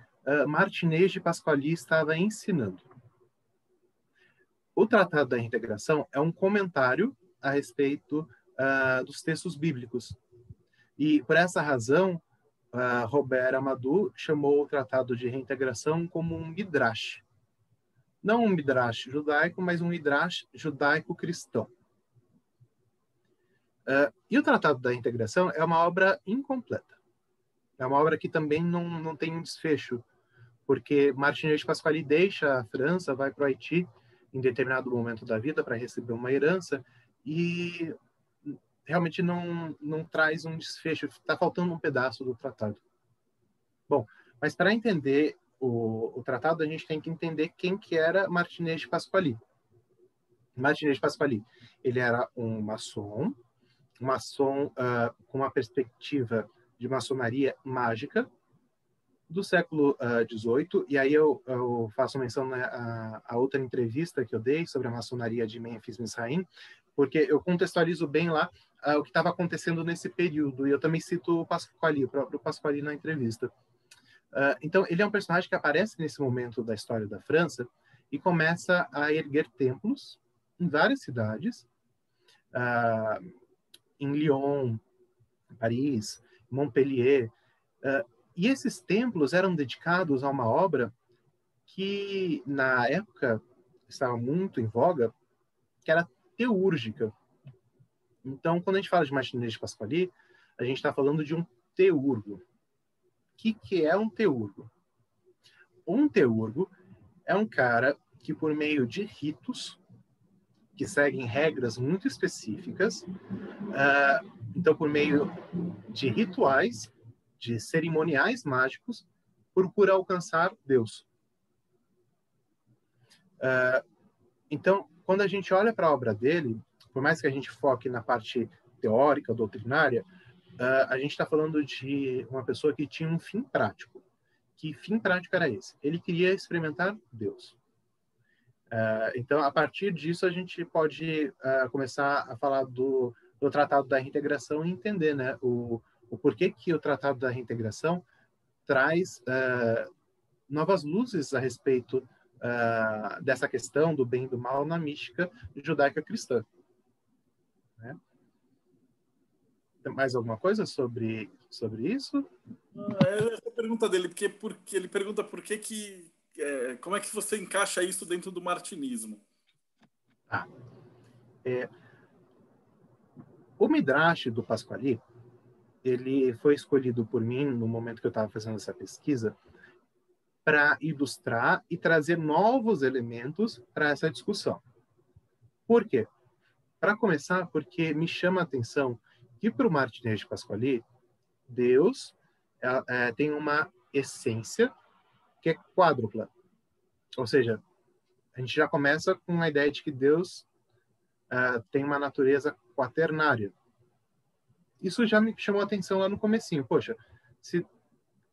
Speaker 2: Martinez de Pasquali estava ensinando. O Tratado da Reintegração é um comentário a respeito dos textos bíblicos. E, por essa razão, Robert Amadou chamou o Tratado de Reintegração como um midrash. Não um midrash judaico, mas um midrash judaico-cristão. E o Tratado da Reintegração é uma obra incompleta. É uma obra que também não tem um desfecho, porque Martinez de Pasquali deixa a França, vai para o Haiti em determinado momento da vida para receber uma herança e realmente não traz um desfecho, está faltando um pedaço do tratado. Bom, mas para entender o tratado, a gente tem que entender quem que era Martinez de Pasquali. Martinez de Pasquali, ele era um maçom com uma perspectiva de maçonaria mágica do século XVIII, e aí eu faço menção, né, a outra entrevista que eu dei sobre a maçonaria de Memphis Misraim, porque eu contextualizo bem lá o que estava acontecendo nesse período, e eu também cito o Pasquali, o próprio Pasquali na entrevista. Então, ele é um personagem que aparece nesse momento da história da França e começa a erguer templos em várias cidades, em Lyon, Paris, Montpellier, e esses templos eram dedicados a uma obra que, na época, estava muito em voga, que era teúrgica. Então, quando a gente fala de Martinez de Pasquali, a gente está falando de um teurgo. O que é um teurgo? Um teurgo é um cara que, por meio de ritos, que seguem regras muito específicas, então, por meio de rituais, de cerimoniais mágicos, procura alcançar Deus. Então, quando a gente olha para a obra dele, por mais que a gente foque na parte teórica, doutrinária, a gente está falando de uma pessoa que tinha um fim prático. Que fim prático era esse? Ele queria experimentar Deus. Então, a partir disso, a gente pode começar a falar do Tratado da Reintegração e entender, né, o porquê que o Tratado da Reintegração traz novas luzes a respeito dessa questão do bem e do mal na mística judaica cristã. Né? Tem mais alguma coisa sobre isso?
Speaker 1: Essa é a pergunta dele, porque ele pergunta como é que você encaixa isso dentro do martinismo?
Speaker 2: O Midrash do Pasquali, ele foi escolhido por mim no momento que eu estava fazendo essa pesquisa para ilustrar e trazer novos elementos para essa discussão. Por quê? Para começar, porque me chama a atenção que para o Martinez de Pasquali, Deus tem uma essência que é quádrupla. Ou seja, a gente já começa com a ideia de que Deus tem uma natureza quaternária. Isso já me chamou a atenção lá no comecinho. Poxa, se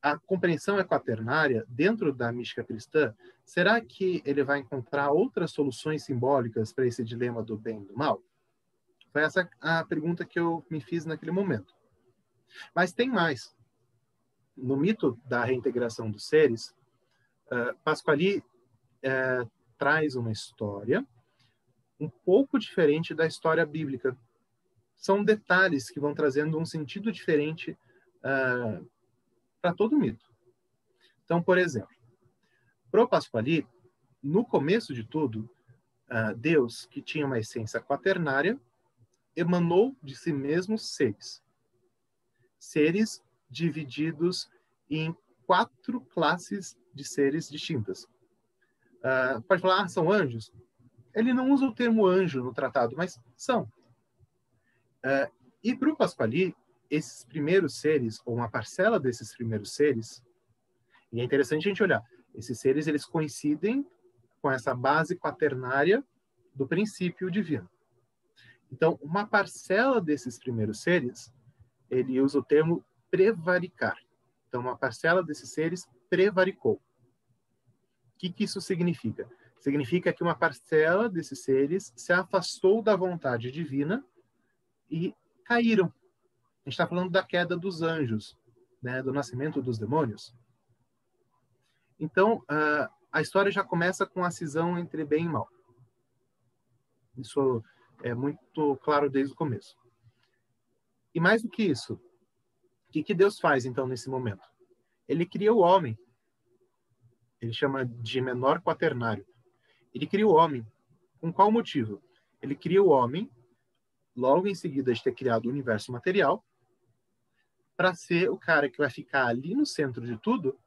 Speaker 2: a compreensão é quaternária dentro da mística cristã, será que ele vai encontrar outras soluções simbólicas para esse dilema do bem e do mal? Foi essa a pergunta que eu me fiz naquele momento. Mas tem mais. No mito da reintegração dos seres, Pasquali traz uma história um pouco diferente da história bíblica. São detalhes que vão trazendo um sentido diferente para todo o mito. Então, por exemplo, para o Pasquali, no começo de tudo, Deus, que tinha uma essência quaternária, emanou de si mesmo seres. Seres divididos em 4 classes de seres distintas. Pode falar, são anjos? Ele não usa o termo anjo no tratado, mas são. E para o Pasquali, esses primeiros seres, ou uma parcela desses primeiros seres, e é interessante a gente olhar, esses seres eles coincidem com essa base quaternária do princípio divino. Então, uma parcela desses primeiros seres, ele usa o termo prevaricar. Então, uma parcela desses seres prevaricou. O que isso significa? Significa que uma parcela desses seres se afastou da vontade divina e caíram. A gente está falando da queda dos anjos, né, do nascimento dos demônios. Então, a história já começa com a cisão entre bem e mal. Isso é muito claro desde o começo. E mais do que isso, o que Deus faz, então, nesse momento? Ele cria o homem. Ele chama de menor quaternário. Ele cria o homem. Com qual motivo? Ele cria o homem, logo em seguida de ter criado o universo material, para ser o cara que vai ficar ali no centro de tudo,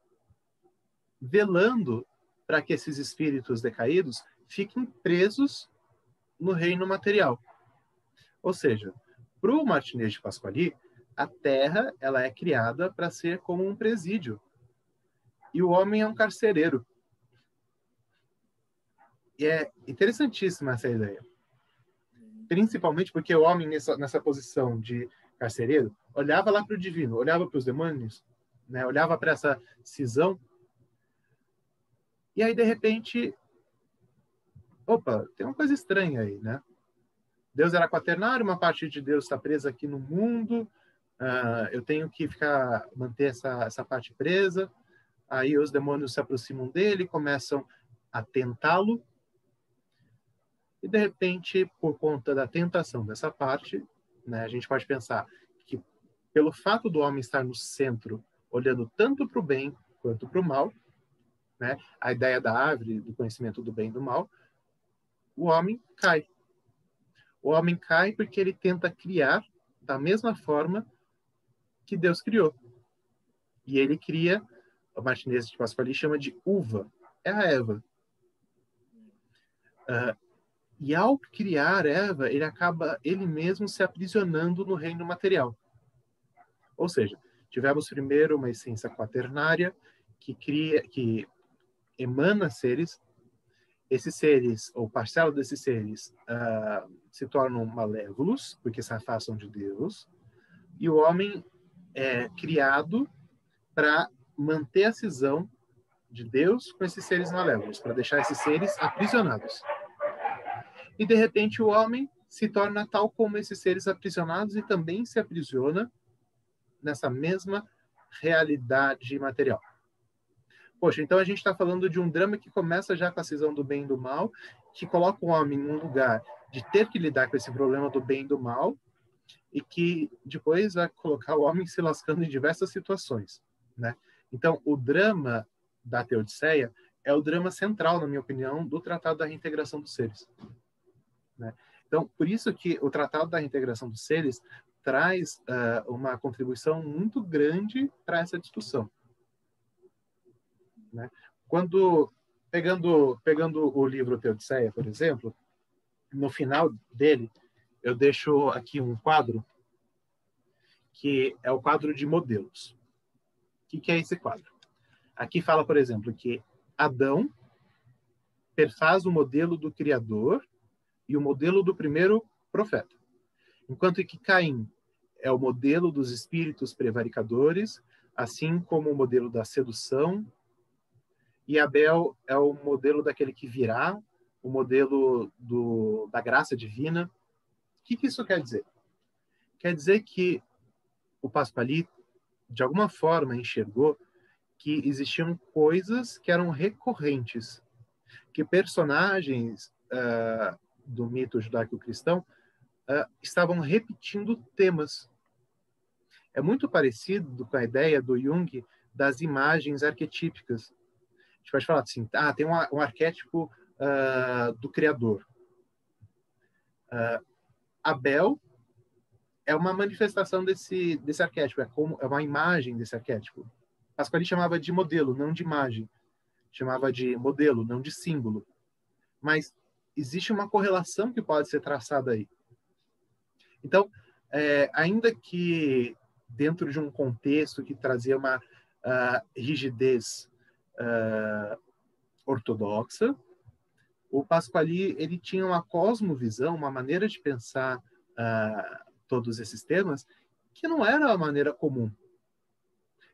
Speaker 2: velando para que esses espíritos decaídos fiquem presos no reino material. Ou seja, para o Martinez de Pasquali, a Terra ela é criada para ser como um presídio. E o homem é um carcereiro. E é interessantíssima essa ideia. Principalmente porque o homem, nessa posição de carcereiro, olhava lá para o divino, olhava para os demônios, né? Olhava para essa cisão. E aí, de repente, opa, tem uma coisa estranha aí, né? Deus era quaternário, uma parte de Deus está presa aqui no mundo, eu tenho que manter essa parte presa. Aí os demônios se aproximam dele, começam a tentá-lo. E, de repente, por conta da tentação dessa parte, né, a gente pode pensar que, pelo fato do homem estar no centro, olhando tanto para o bem quanto para o mal, né, a ideia da árvore, do conhecimento do bem e do mal, o homem cai. O homem cai porque ele tenta criar da mesma forma que Deus criou. E ele cria, o Martinez de Pasquali chama de uva, é a Eva. E ao criar Eva, ele acaba ele mesmo se aprisionando no reino material. Ou seja, tivemos primeiro uma essência quaternária que emana seres. Esses seres, ou parcela desses seres, se tornam malévolos, porque se afastam de Deus, e o homem é criado para manter a cisão de Deus com esses seres malévolos, para deixar esses seres aprisionados. E, de repente, o homem se torna tal como esses seres aprisionados e também se aprisiona nessa mesma realidade material. Poxa, então a gente está falando de um drama que começa já com a cisão do bem e do mal, que coloca o homem num lugar de ter que lidar com esse problema do bem e do mal, e que depois vai colocar o homem se lascando em diversas situações, né? Então, o drama da Teodiceia é o drama central, na minha opinião, do Tratado da Reintegração dos Seres, né? Então, por isso que o Tratado da Reintegração dos Seres traz uma contribuição muito grande para essa discussão, né? Pegando o livro Teodiceia, por exemplo, no final dele, eu deixo aqui um quadro, que é o quadro de modelos. O que é esse quadro? Aqui fala, por exemplo, que Adão perfaz o modelo do Criador e o modelo do primeiro profeta, enquanto que Caim é o modelo dos espíritos prevaricadores, assim como o modelo da sedução, e Abel é o modelo daquele que virá, o modelo da graça divina. O que isso quer dizer? Quer dizer que o Pasquali, de alguma forma, enxergou que existiam coisas que eram recorrentes, que personagens do mito judaico-cristão estavam repetindo temas. É muito parecido com a ideia do Jung das imagens arquetípicas. A gente pode falar assim, tem um arquétipo do Criador. Abel é uma manifestação desse arquétipo, é uma imagem desse arquétipo. Pasquali chamava de modelo, não de imagem. Chamava de modelo, não de símbolo. Mas existe uma correlação que pode ser traçada aí. Então, ainda que dentro de um contexto que trazia uma rigidez ortodoxa, o Pasquali ele tinha uma cosmovisão, uma maneira de pensar todos esses temas que não era a maneira comum.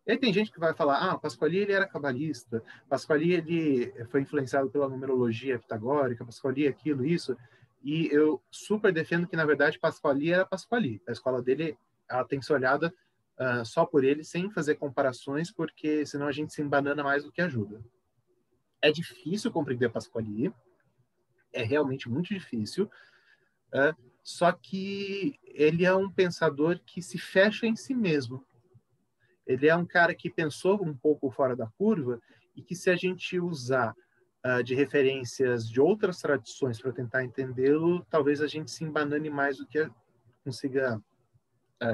Speaker 2: E aí tem gente que vai falar, Pasquali ele era cabalista, Pasquali ele foi influenciado pela numerologia pitagórica, Pasquali aquilo, isso, e eu super defendo que, na verdade, Pasquali era Pasquali. A escola dele, ela tem que ser olhada só por ele, sem fazer comparações, porque senão a gente se embanana mais do que ajuda. É difícil compreender Pasquali, é realmente muito difícil, só que ele é um pensador que se fecha em si mesmo. Ele é um cara que pensou um pouco fora da curva e que, se a gente usar de referências de outras tradições para tentar entendê-lo, talvez a gente se embanane mais do que consiga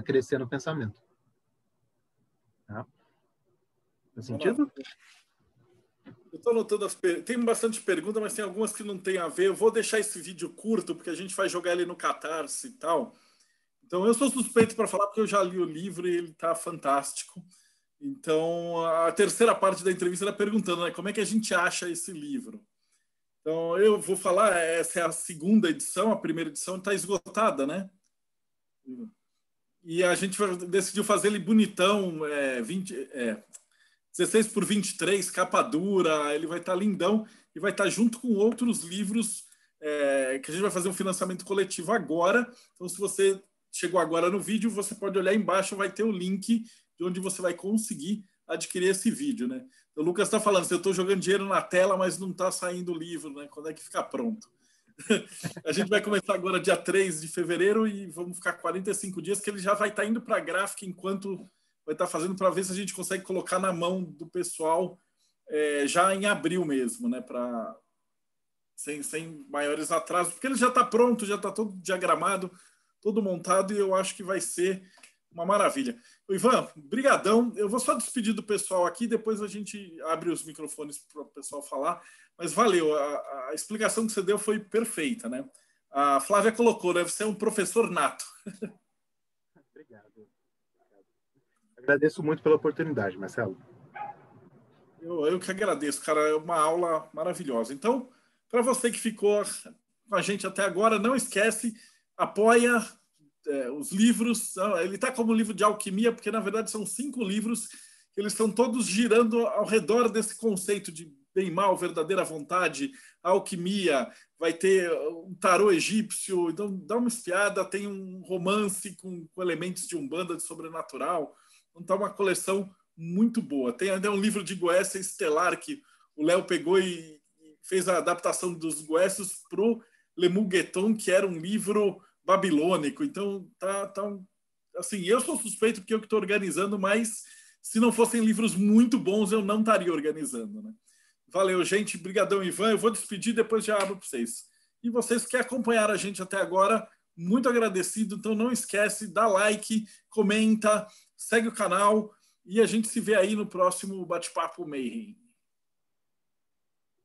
Speaker 2: crescer no pensamento. Tá? Faz sentido?
Speaker 1: Eu estou anotando tem bastante perguntas, mas tem algumas que não tem a ver. Eu vou deixar esse vídeo curto, porque a gente vai jogar ele no Catarse e tal. Então, eu sou suspeito para falar, porque eu já li o livro e ele está fantástico. Então, a terceira parte da entrevista era perguntando, né, como é que a gente acha esse livro. Então, eu vou falar, essa é a segunda edição, a primeira edição está esgotada, né? E a gente decidiu fazer ele bonitão, 16 por 23, capa dura, ele vai estar lindão e vai estar junto com outros livros que a gente vai fazer um financiamento coletivo agora. Então, se você chegou agora no vídeo, você pode olhar embaixo, vai ter o link de onde você vai conseguir adquirir esse vídeo, né? O Lucas está falando, eu estou jogando dinheiro na tela, mas não está saindo o livro, né? Quando é que fica pronto? A gente vai começar agora dia 3 de fevereiro e vamos ficar 45 dias, que ele já vai estar indo para a gráfica enquanto vai estar fazendo, para ver se a gente consegue colocar na mão do pessoal já em abril mesmo, né? Sem maiores atrasos, porque ele já está pronto, já está todo diagramado, todo montado, e eu acho que vai ser uma maravilha. Ivan, brigadão. Eu vou só despedir do pessoal aqui, depois a gente abre os microfones para o pessoal falar, mas valeu, a explicação que você deu foi perfeita, né? A Flávia colocou, deve ser um professor nato.
Speaker 2: Obrigado. Agradeço muito pela oportunidade, Marcelo.
Speaker 1: Eu que agradeço, cara, é uma aula maravilhosa. Então, para você que ficou com a gente até agora, não esquece, apoia os livros. Ele está como livro de alquimia, porque, na verdade, são 5 livros que eles estão todos girando ao redor desse conceito de bem e mal, verdadeira vontade, alquimia. Vai ter um tarô egípcio, então dá uma espiada. Tem um romance com elementos de umbanda, de sobrenatural. Então está uma coleção muito boa. Tem até um livro de Goécia estelar que o Léo pegou e fez a adaptação dos Goécios para o Le Mugueton, que era um livro babilônico. Então assim, eu sou suspeito porque eu que estou organizando, mas se não fossem livros muito bons, eu não estaria organizando, né? Valeu, gente. Brigadão, Ivan. Eu vou despedir, depois já abro para vocês. E vocês que acompanharam a gente até agora, muito agradecido. Então não esquece, dá like, comenta, segue o canal e a gente se vê aí no próximo Bate-Papo Mayhem.